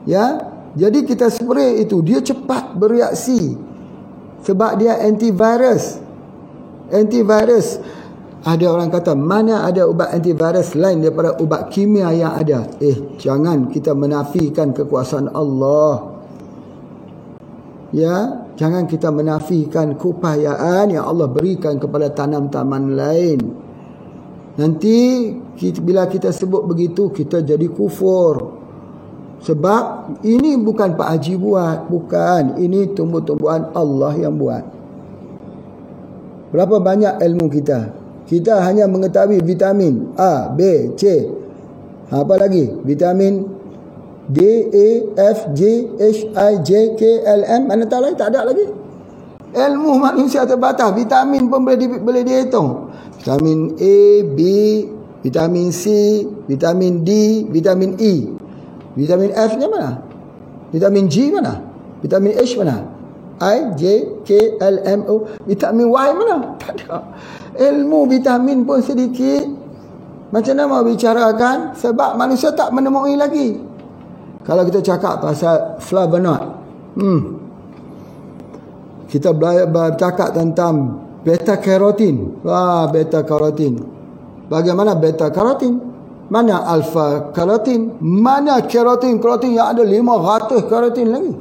C: Ya. Jadi kita spray itu, dia cepat bereaksi. Sebab dia antivirus. Antivirus. Ada orang kata, mana ada ubat antivirus lain daripada ubat kimia yang ada? Jangan kita menafikan kekuasaan Allah. Ya, jangan kita menafikan keupayaan yang Allah berikan kepada tanam-tanaman lain. Nanti bila kita sebut begitu, kita jadi kufur. Sebab ini bukan Pak Haji buat, bukan. Ini tumbuh-tumbuhan Allah yang buat. Berapa banyak ilmu kita? Kita hanya mengetahui vitamin A, B, C. Apa lagi? Vitamin D, E, F, G, H, I, J, K, L, M. Mana tahu lagi? Tak ada lagi. Ilmu manusia terbatas. Vitamin pun boleh dihitung. Vitamin A, B, vitamin C, vitamin D, vitamin E. Vitamin F-nya mana? Vitamin G mana? Vitamin H mana? I, J, K, L, M, O. Vitamin Y mana? Tak ada. Ilmu vitamin pun sedikit. Macam mana mau bicarakan? Sebab manusia tak menemui lagi. Kalau kita cakap pasal flavonoid, kita bercakap tentang beta carotin. Beta carotin. Bagaimana beta carotin? Mana alpha carotin? Mana carotin yang ada 500 carotin lagi?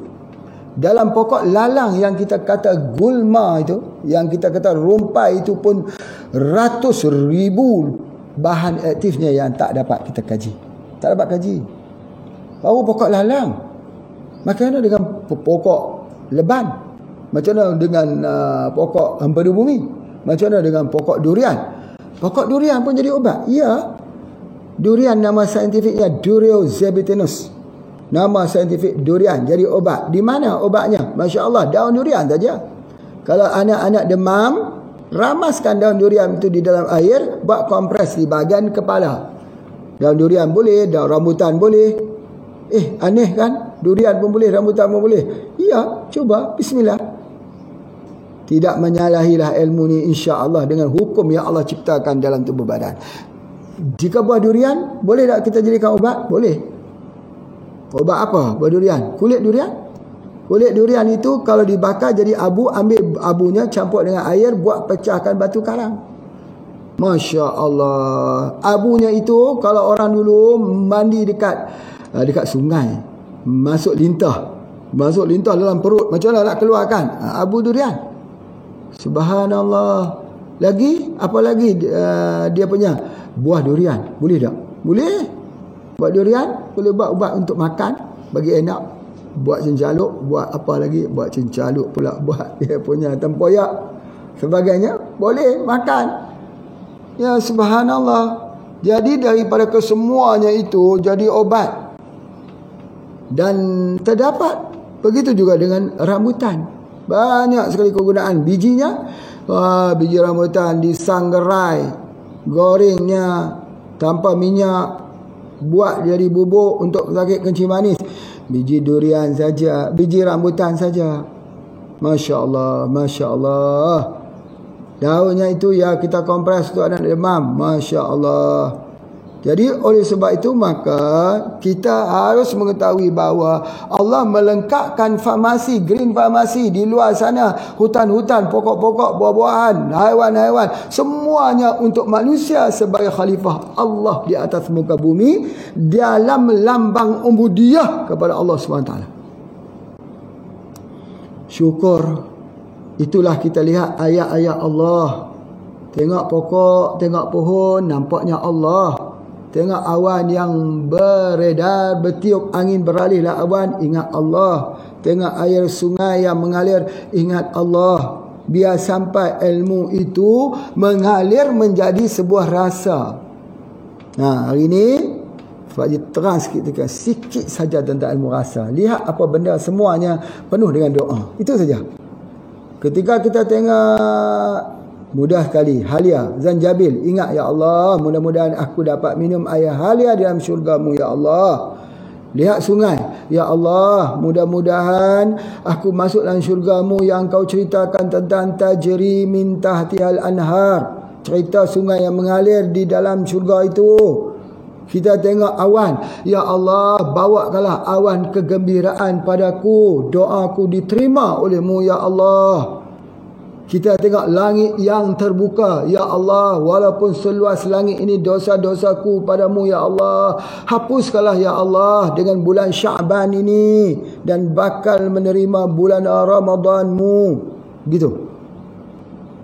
C: Dalam pokok lalang yang kita kata gulma itu, yang kita kata rumpai itu pun ratus ribu bahan aktifnya yang tak dapat kita kaji. Tak dapat kaji. Baru pokok lalang. Macam mana dengan pokok leban? Macam mana dengan pokok empedu bumi? Macam mana dengan pokok durian? Pokok durian pun jadi ubat. Ya. Durian nama saintifiknya Duriozebitinus. Nama saintifik durian jadi obat. Di mana obatnya? Masya Allah, daun durian saja. Kalau anak-anak demam, ramaskan daun durian itu di dalam air, buat kompres di bahagian kepala. Daun durian boleh, daun rambutan boleh. Aneh kan? Durian pun boleh, rambutan pun boleh. Ya, cuba. Bismillah. Tidak menyalahilah ilmu ni, insya-Allah, dengan hukum yang Allah ciptakan dalam tubuh badan. Jika buah durian, boleh tak kita jadikan obat? Boleh. Obat apa? Buah durian. Kulit durian. Kulit durian itu kalau dibakar jadi abu, ambil abunya, campur dengan air, buat pecahkan batu karang. Masya Allah. Abunya itu kalau orang dulu mandi dekat sungai, masuk lintah dalam perut, macam mana nak keluarkan? Abu durian. Subhanallah. Lagi apa lagi dia punya buah durian? Boleh tak? Boleh. Buat durian boleh buat ubat untuk makan, bagi enak. Buat cincaluk, buat apa lagi? Buat cincaluk pula, buat dia punya tempoyak sebagainya, boleh makan. Ya subhanallah. Jadi daripada kesemuanya itu jadi obat. Dan terdapat begitu juga dengan rambutan. Banyak sekali kegunaan bijinya. Biji rambutan disanggerai, gorengnya tanpa minyak, buat jadi bubuk untuk sakit kencing manis. Biji durian saja, biji rambutan saja. Masya Allah, Masya Allah. Daunnya itu ya kita kompres untuk anak demam. Masya Allah. Jadi oleh sebab itu maka kita harus mengetahui bahawa Allah melengkapkan farmasi, green farmasi di luar sana, hutan-hutan, pokok-pokok, buah-buahan, haiwan-haiwan, semuanya untuk manusia sebagai khalifah Allah di atas muka bumi dalam lambang ubudiyah kepada Allah SWT. Syukur. Itulah kita lihat ayat-ayat Allah. Tengok pokok, tengok pohon, nampaknya Allah. Tengok awan yang beredar, bertiup angin, beralihlah awan, ingat Allah. Tengok air sungai yang mengalir, ingat Allah. Biar sampai ilmu itu mengalir menjadi sebuah rasa. Nah, hari ini Fadil terang sikit saja tentang ilmu rasa. Lihat apa benda semuanya penuh dengan doa. Itu saja. Ketika kita tengok mudah sekali halia, zanjabil, ingat ya Allah, mudah-mudahan aku dapat minum air halia dalam syurga-Mu ya Allah. Lihat sungai, ya Allah, mudah-mudahan aku masuk dalam syurga-Mu yang Kau ceritakan tentang tajri min tahtihal anhar, cerita sungai yang mengalir di dalam syurga itu. Kita tengok awan, ya Allah, bawakanlah awan kegembiraan padaku, doaku diterima oleh-Mu ya Allah. Kita tengok langit yang terbuka, ya Allah, walaupun seluas langit ini dosa-dosaku padamu ya Allah, hapuskanlah ya Allah dengan bulan Sya'ban ini dan bakal menerima bulan Ramadan-Mu. Gitu.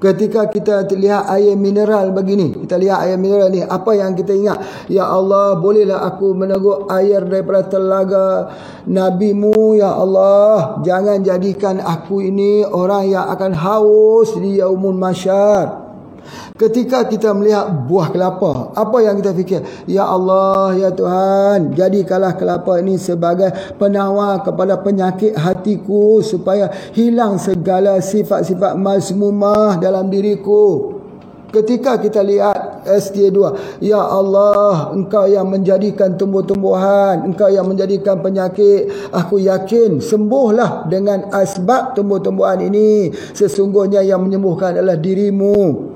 C: Ketika kita lihat air mineral begini, kita lihat air mineral ni, apa yang kita ingat? Ya Allah, bolehlah aku meneguk air daripada telaga Nabi-Mu ya Allah. Jangan jadikan aku ini orang yang akan haus di yaumul mahsyar. Ketika kita melihat buah kelapa, apa yang kita fikir? Ya Allah, ya Tuhan, jadikanlah kelapa ini sebagai penawar kepada penyakit hatiku, supaya hilang segala sifat-sifat mazmumah dalam diriku. Ketika kita lihat SJ2, ya Allah, Engkau yang menjadikan tumbuh-tumbuhan, Engkau yang menjadikan penyakit, aku yakin sembuhlah dengan asbab tumbuh-tumbuhan ini. Sesungguhnya yang menyembuhkan adalah dirimu.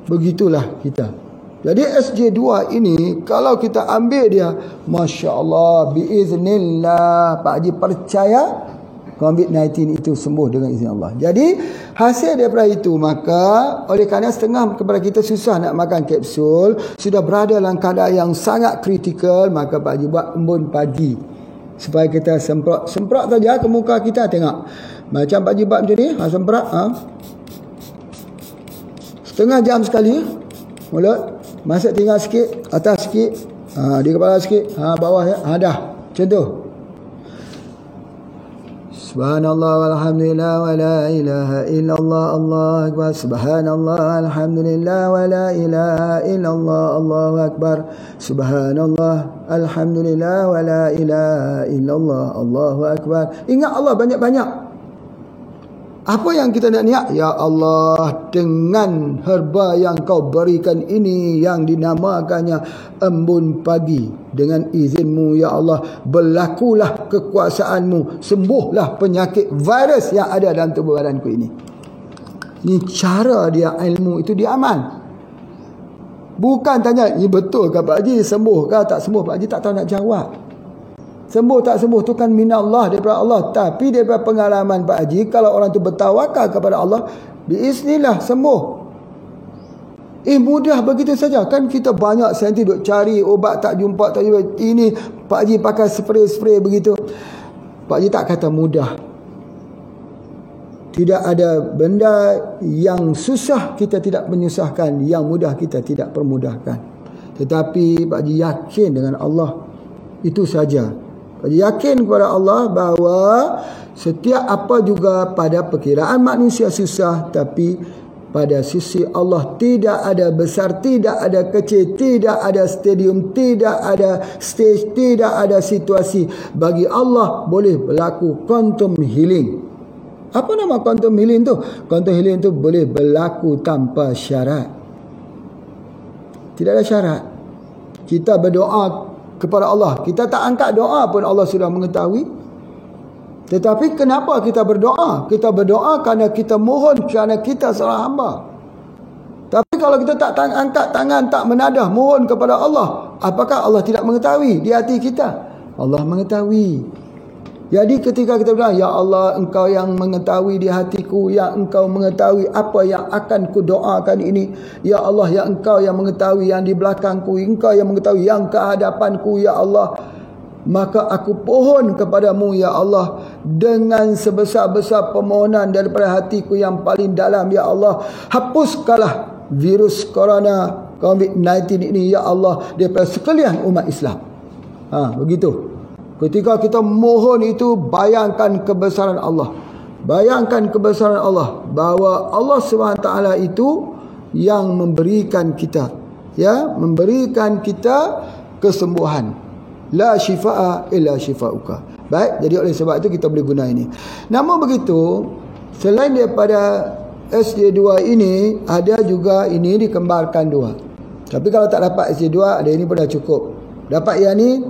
C: Begitulah kita. Jadi SJ2 ini, kalau kita ambil dia, Masya Allah, biiznillah, Pak Haji percaya COVID-19 itu sembuh dengan izin Allah. Jadi hasil daripada itu, maka oleh kerana setengah kepada kita susah nak makan kapsul, sudah berada dalam keadaan yang sangat kritikal, maka Pak Haji buat embun pagi supaya kita semprot saja ke muka kita. Tengok macam Pak Haji buat macam ni, semprot setengah jam sekali mulut, masak tinggal sikit, atas sikit, di kepala sikit, bawah ya, dah macam tu. Subhanallah walhamdulillah wa la ilaha illallah, Allahu akbar. Subhanallah alhamdulillah wa la ilaha illallah, Allahu akbar. Subhanallah alhamdulillah wa la ilaha illallah, Allahu akbar. Ingat Allah banyak-banyak. Apa yang kita nak niat? Ya Allah, dengan herba yang Kau berikan ini, yang dinamakannya embun pagi, dengan izin-Mu ya Allah, berlakulah kekuasaan-Mu, sembuhlah penyakit virus yang ada dalam tubuh badanku ini. Ni cara dia, ilmu itu dia aman. Bukan tanya, ini betul ke Pak Haji, sembuh ke tak sembuh? Pak Haji tak tahu nak jawab. Sembuh tak sembuh tu kan minallah, daripada Allah. Tapi daripada pengalaman Pak Haji, kalau orang tu bertawakal kepada Allah, biiznillah sembuh. Mudah begitu saja. Kan kita banyak senti duk cari obat tak jumpa. Ini Pak Haji pakai spray begitu. Pak Haji tak kata mudah. Tidak ada benda yang susah kita tidak menyusahkan, yang mudah kita tidak permudahkan. Tetapi Pak Haji yakin dengan Allah. Itu saja. Yakin kepada Allah bahawa setiap apa juga pada perkiraan manusia susah, tapi pada sisi Allah tidak ada besar, tidak ada kecil, tidak ada stadium, tidak ada stage, tidak ada situasi. Bagi Allah boleh berlaku quantum healing. Apa nama quantum healing tu? Quantum healing tu boleh berlaku tanpa syarat. Tidak ada syarat. Kita berdoa kepada Allah, kita tak angkat doa pun Allah sudah mengetahui. Tetapi kenapa kita berdoa? Kita berdoa kerana kita mohon, kerana kita seorang hamba. Tapi kalau kita tak angkat tangan, tak menadah mohon kepada Allah, apakah Allah tidak mengetahui di hati kita? Allah mengetahui. Jadi ketika kita berdoa, ya Allah, Engkau yang mengetahui di hatiku, yang Engkau mengetahui apa yang akan ku doakan ini. Ya Allah, yang Engkau yang mengetahui yang di belakangku, Engkau yang mengetahui yang ke hadapanku, ya Allah. Maka aku pohon kepadamu, ya Allah, dengan sebesar-besar permohonan daripada hatiku yang paling dalam, ya Allah, hapuskanlah virus corona COVID-19 ini, ya Allah, daripada sekalian umat Islam. Begitu. Ketika kita mohon itu, bayangkan kebesaran Allah. Bayangkan kebesaran Allah, bahawa Allah SWT itu yang memberikan kita, ya, memberikan kita kesembuhan. La shifa'a illa shifa'uka. Baik, jadi oleh sebab itu kita boleh guna ini. Namun begitu, selain daripada SJ2 ini, ada juga ini dikembarkan dua. Tapi kalau tak dapat SJ2, ada ini pun dah cukup. Dapat yang ni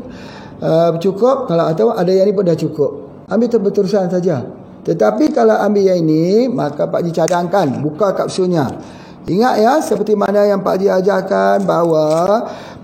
C: cukup, kalau atau ada yang ni pun dah cukup. Ambil terus-terusan saja. Tetapi kalau ambil yang ini, maka Pak Haji cadangkan, buka kapsulnya. Ingat ya, seperti mana yang Pak Haji ajarkan, bahawa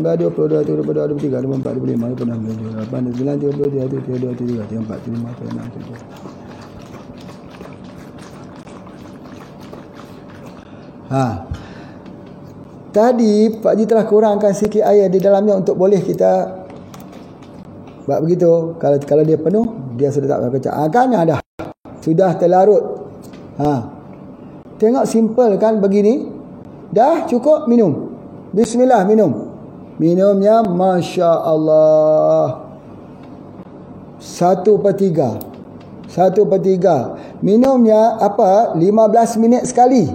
C: 19, 20, 22, 23, 24, 25, 26, 27, 28, 29, 30, 31, 32, 33, 34, 35, 36, 37. Tadi Pak Haji telah kurangkan sikit air di dalamnya untuk boleh kita buat begitu. Kalau dia penuh, dia sudah tak berkecak. Kan dah sudah terlarut. Tengok simple kan begini. Dah cukup, minum. Bismillah, minum. Minumnya Masya Allah 1/3. Minumnya apa? 15 minit sekali.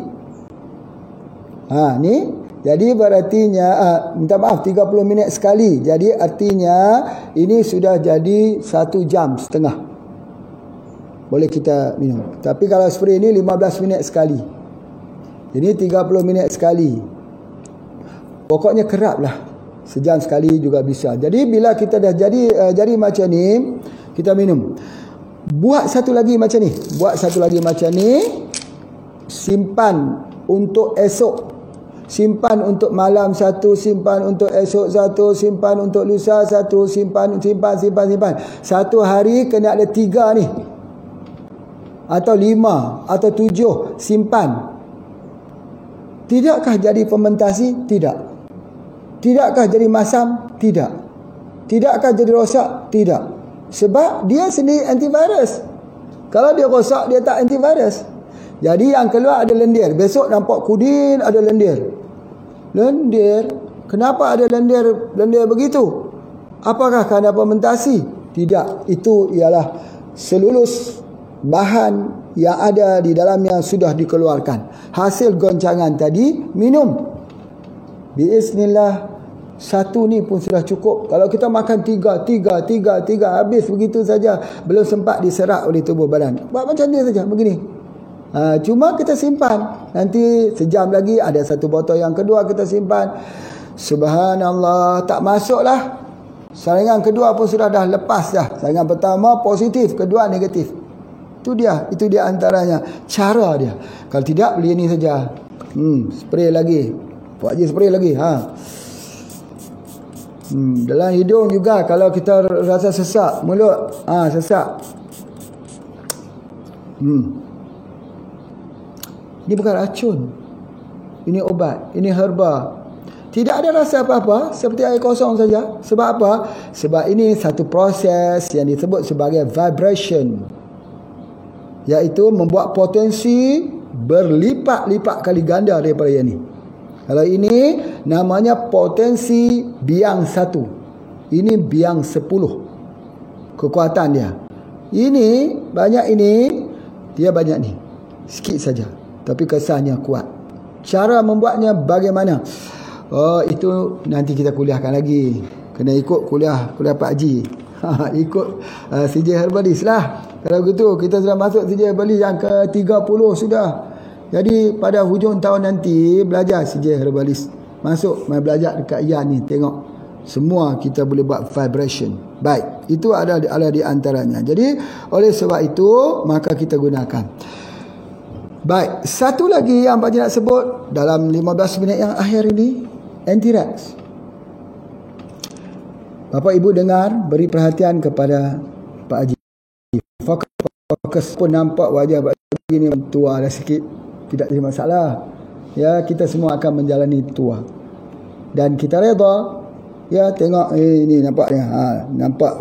C: Ni. Jadi berartinya minta maaf 30 minit sekali. Jadi artinya ini sudah jadi 1 jam setengah. Boleh kita minum. Tapi kalau spray ini 15 minit sekali. Jadi 30 minit sekali. Pokoknya kerap lah. Sejam sekali juga bisa. Jadi bila kita dah jadi macam ni, kita minum. Buat satu lagi macam ni. Simpan untuk esok. Simpan untuk malam satu, simpan untuk esok satu, simpan untuk lusa satu, simpan. Satu hari kena ada 3 ni. Atau 5 atau 7 simpan. Tidakkah jadi fermentasi? Tidak. Tidakkah jadi masam? Tidak. Tidakkah jadi rosak? Tidak. Sebab dia sendiri antivirus. Kalau dia rosak, dia tak antivirus. Jadi yang keluar ada lendir. Besok nampak kudin ada lendir. Kenapa ada lendir begitu? Apakah kerana fermentasi? Tidak. Itu ialah selulus bahan yang ada di dalamnya sudah dikeluarkan. Hasil goncangan tadi, minum. Biiznillah, 1 ni pun sudah cukup. Kalau kita makan 3 habis begitu saja, belum sempat diserap oleh tubuh badan. Buat macam ni saja, begini. Cuma kita simpan. Nanti sejam lagi ada 1 botol yang kedua kita simpan. Subhanallah, tak masuklah. Saringan kedua pun sudah dah lepas dah. Saringan pertama positif, kedua negatif. Itu dia antaranya cara dia. Kalau tidak, beli ni saja. Spray lagi. Pak Haji spray lagi. Dalam hidung juga, kalau kita rasa sesak mulut, sesak. Ini bukan racun. Ini obat. Ini herba. Tidak ada rasa apa-apa. Seperti air kosong saja. Sebab apa? Sebab ini satu proses yang disebut sebagai vibration. Iaitu membuat potensi berlipat-lipat kali ganda daripada yang ini. Kalau ini namanya potensi biang 1. Ini biang 10. Kekuatan dia. Ini banyak ini. Dia banyak ni. Sikit saja. Tapi kesannya kuat. Cara membuatnya bagaimana? Itu nanti kita kuliahkan lagi. Kena ikut kuliah Pak Haji. Ikut CJ Herbalist lah. Kalau gitu kita sudah masuk CJ Herbalist yang ke-30 sudah. Jadi pada hujung tahun nanti belajar CJ Herbalist. Masuk main belajar dekat Yan ni, tengok semua kita boleh buat vibration. Baik, itu ada di antaranya. Jadi oleh sebab itu maka kita gunakan. Baik, satu lagi yang Pak Haji nak sebut dalam 15 minit yang akhir ini, anti-rex. Bapak Ibu dengar, beri perhatian kepada Pak Haji. Fokus pun nampak wajah Pak Haji ni tua dah sikit. Tidak ada masalah. Ya, kita semua akan menjalani tua. Dan kita reda. Ya, tengok ini nampak dia. Nampak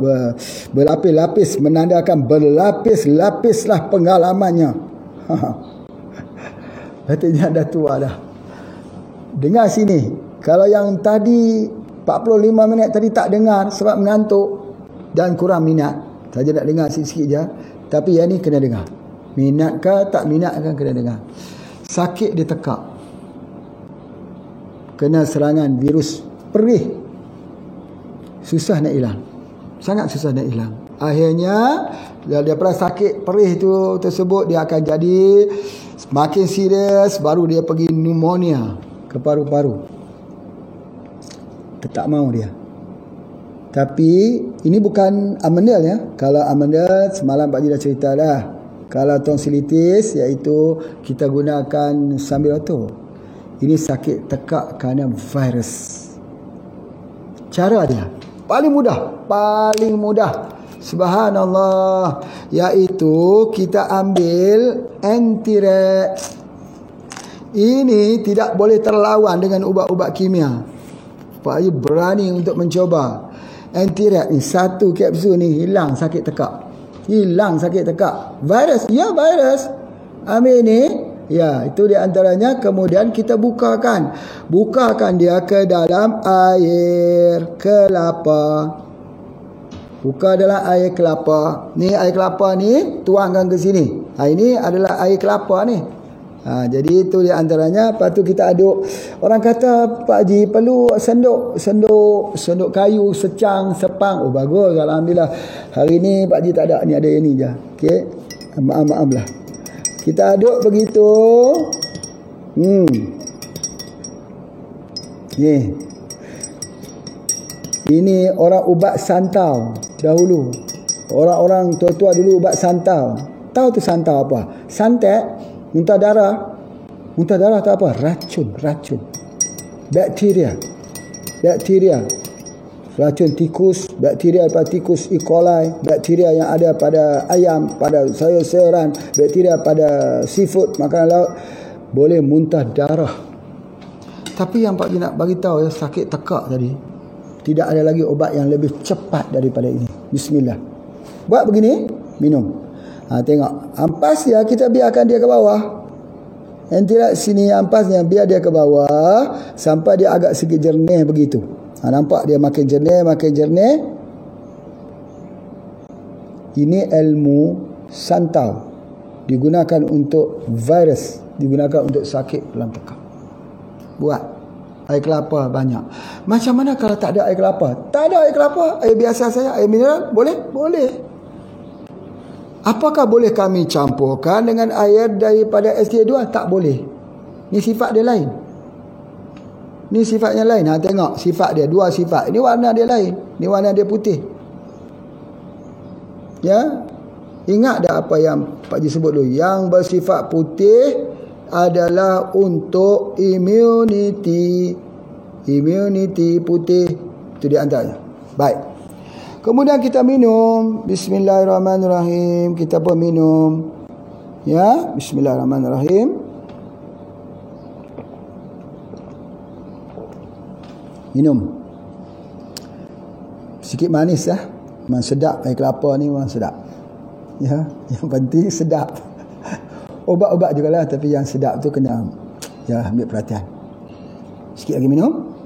C: berlapis-lapis, menandakan berlapis-lapislah pengalamannya. Artinya dah tua dah. Dengar sini. Kalau yang tadi 45 minit tadi tak dengar sebab mengantuk dan kurang minat. Saja nak dengar sikit-sikit je. Tapi yang ni kena dengar. Minat ke tak minat kan kena dengar. Sakit dia tekak. Kena serangan virus perih. Susah nak hilang. Sangat susah nak hilang. Akhirnya daripada sakit perih tu tersebut dia akan jadi semakin serius, baru dia pergi pneumonia ke paru-paru. Tak mau dia. Tapi ini bukan amandel ya. Kalau amandel semalam Pak Haji dah cerita dah. Kalau tonsilitis iaitu kita gunakan sambiloto. Ini sakit tekak kerana virus. Cara dia paling mudah. Subhanallah, iaitu kita ambil anti-rex. Ini tidak boleh terlawan dengan ubat-ubat kimia. Pak Haji berani untuk mencoba. Anti-rex ni satu kapsul ni hilang sakit tekak. Virus, ya virus. Ambil ni, ya itu di antaranya. Kemudian kita bukakan dia ke dalam air kelapa. Buka dalam air kelapa. Ni air kelapa ni tuangkan ke sini. Ini adalah air kelapa ni. Jadi itu di antaranya. Lepas tu kita aduk. Orang kata Pak Haji perlu sendok kayu, secang, sepang. Oh bagus, alhamdulillah. Hari ni Pak Haji tak ada, ni ada yang ni je. Okey. Maaf lah. Kita aduk begitu. Ni. Ini orang ubat santau dahulu. Orang-orang tua-tua dulu ubat santau. Tahu tu santau apa? Santet. Muntah darah tak apa, racun. Bakteria. Racun tikus, bakteria pada tikus E. coli, bakteria yang ada pada ayam, pada sayur-sayuran, bakteria pada seafood, makanan laut, boleh muntah darah. Tapi yang Pak Haji nak bagi tahu ya, sakit tekak tadi, tidak ada lagi obat yang lebih cepat daripada ini. Bismillah. Buat begini, minum. Tengok, ampas dia kita biarkan dia ke bawah. Anti-rex sini ampasnya biar dia ke bawah sampai dia agak sikit jernih begitu. Nampak dia makin jernih. Ini ilmu santau. Digunakan untuk virus, digunakan untuk sakit dalam tekak. Buat air kelapa banyak. Macam mana kalau tak ada air kelapa? Tak ada air kelapa, air biasa saja, air mineral boleh? Boleh. Apakah boleh kami campurkan dengan air daripada SDA2? Tak boleh. Ni sifat dia lain. Ni sifatnya lain. Tengok sifat dia, dua sifat. Ini warna dia lain. Ni warna dia putih. Ya. Ingat dah apa yang Pak Haji sebut dulu. Yang bersifat putih adalah untuk immunity. Immunity putih. Itu di antaranya. Baik. Kemudian kita minum. Bismillahirrahmanirrahim. Kita pun minum. Ya, bismillahirrahmanirrahim. Minum. Sikit manis lah. Memang sedap air kelapa ni, memang sedap. Ya, yang penting sedap. Obat-obat juga lah, tapi yang sedap tu kena ambil perhatian. Sikit lagi minum.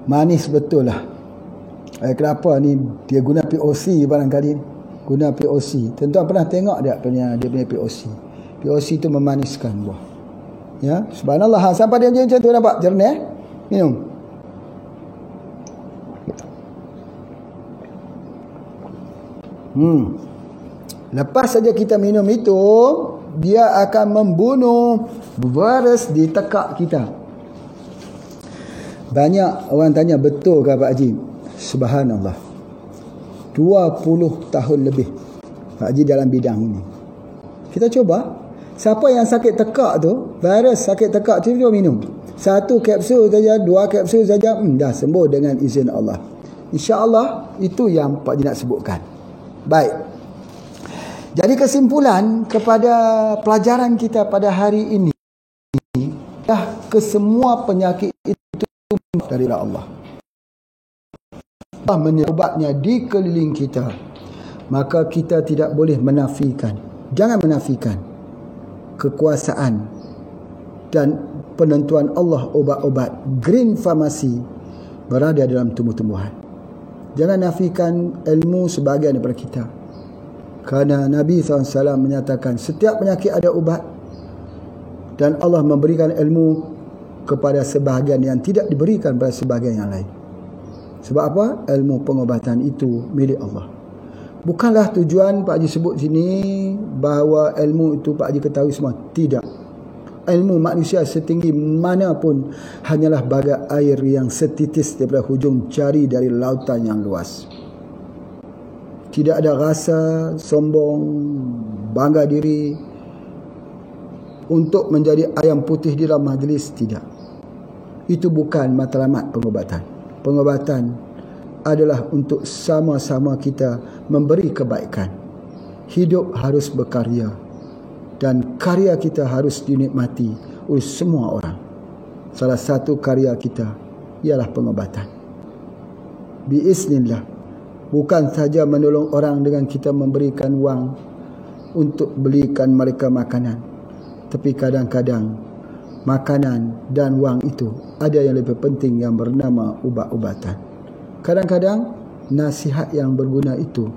C: Manis betul lah. Air kelapa ni dia guna POC barangkali. Guna POC. Tuan-tuan pernah tengok dia punya POC. POC tu memaniskan buah. Ya, subhanallah. Sampai dia macam tu nampak jernih. Minum. Lepas saja kita minum itu, dia akan membunuh virus di tekak kita. Banyak orang tanya, betul ke Pak Haji? Subhanallah. 20 tahun lebih Pak Haji dalam bidang ini. Kita cuba. Siapa yang sakit tekak tu, virus sakit tekak tu, cuba minum. 1 kapsul saja, 2 kapsul saja, dah sembuh dengan izin Allah. InsyaAllah, itu yang Pak Haji nak sebutkan. Baik. Jadi kesimpulan kepada pelajaran kita pada hari ini, kesemua penyakit itu dari Allah. Allah menyebabnya di keliling kita. Maka kita tidak boleh menafikan. Jangan menafikan kekuasaan dan penentuan Allah obat-obat green pharmacy berada dalam tumbuh-tumbuhan. Jangan nafikan ilmu sebahagian daripada kita. Kerana Nabi SAW menyatakan setiap penyakit ada ubat, dan Allah memberikan ilmu kepada sebahagian yang tidak diberikan pada sebahagian yang lain. Sebab apa? Ilmu pengobatan itu milik Allah. Bukanlah tujuan Pak Haji sebut sini bahawa ilmu itu Pak Haji ketahui semua. Tidak. Ilmu manusia setinggi mana pun hanyalah bagai air yang setitis daripada hujung jari dari lautan yang luas. Tidak ada rasa sombong, bangga diri untuk menjadi ayam putih di dalam majlis. Tidak. Itu bukan matlamat pengobatan. Pengobatan adalah untuk sama-sama kita memberi kebaikan. Hidup harus berkarya, dan karya kita harus dinikmati oleh semua orang. Salah satu karya kita ialah pengobatan. Biiznillah. Bukan saja menolong orang dengan kita memberikan wang untuk belikan mereka makanan. Tapi kadang-kadang makanan dan wang itu ada yang lebih penting yang bernama ubat-ubatan. Kadang-kadang nasihat yang berguna itu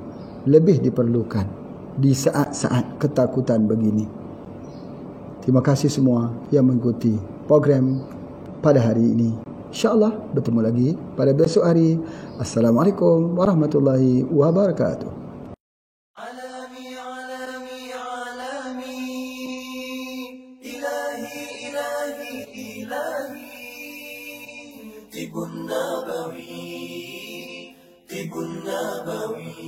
C: lebih diperlukan di saat-saat ketakutan begini. Terima kasih semua yang mengikuti program pada hari ini. InsyaAllah bertemu lagi pada besok hari. Assalamualaikum warahmatullahi wabarakatuh.
B: علامي علامي علامي إلهي إلهي إلهي طب النبوي طب النبوي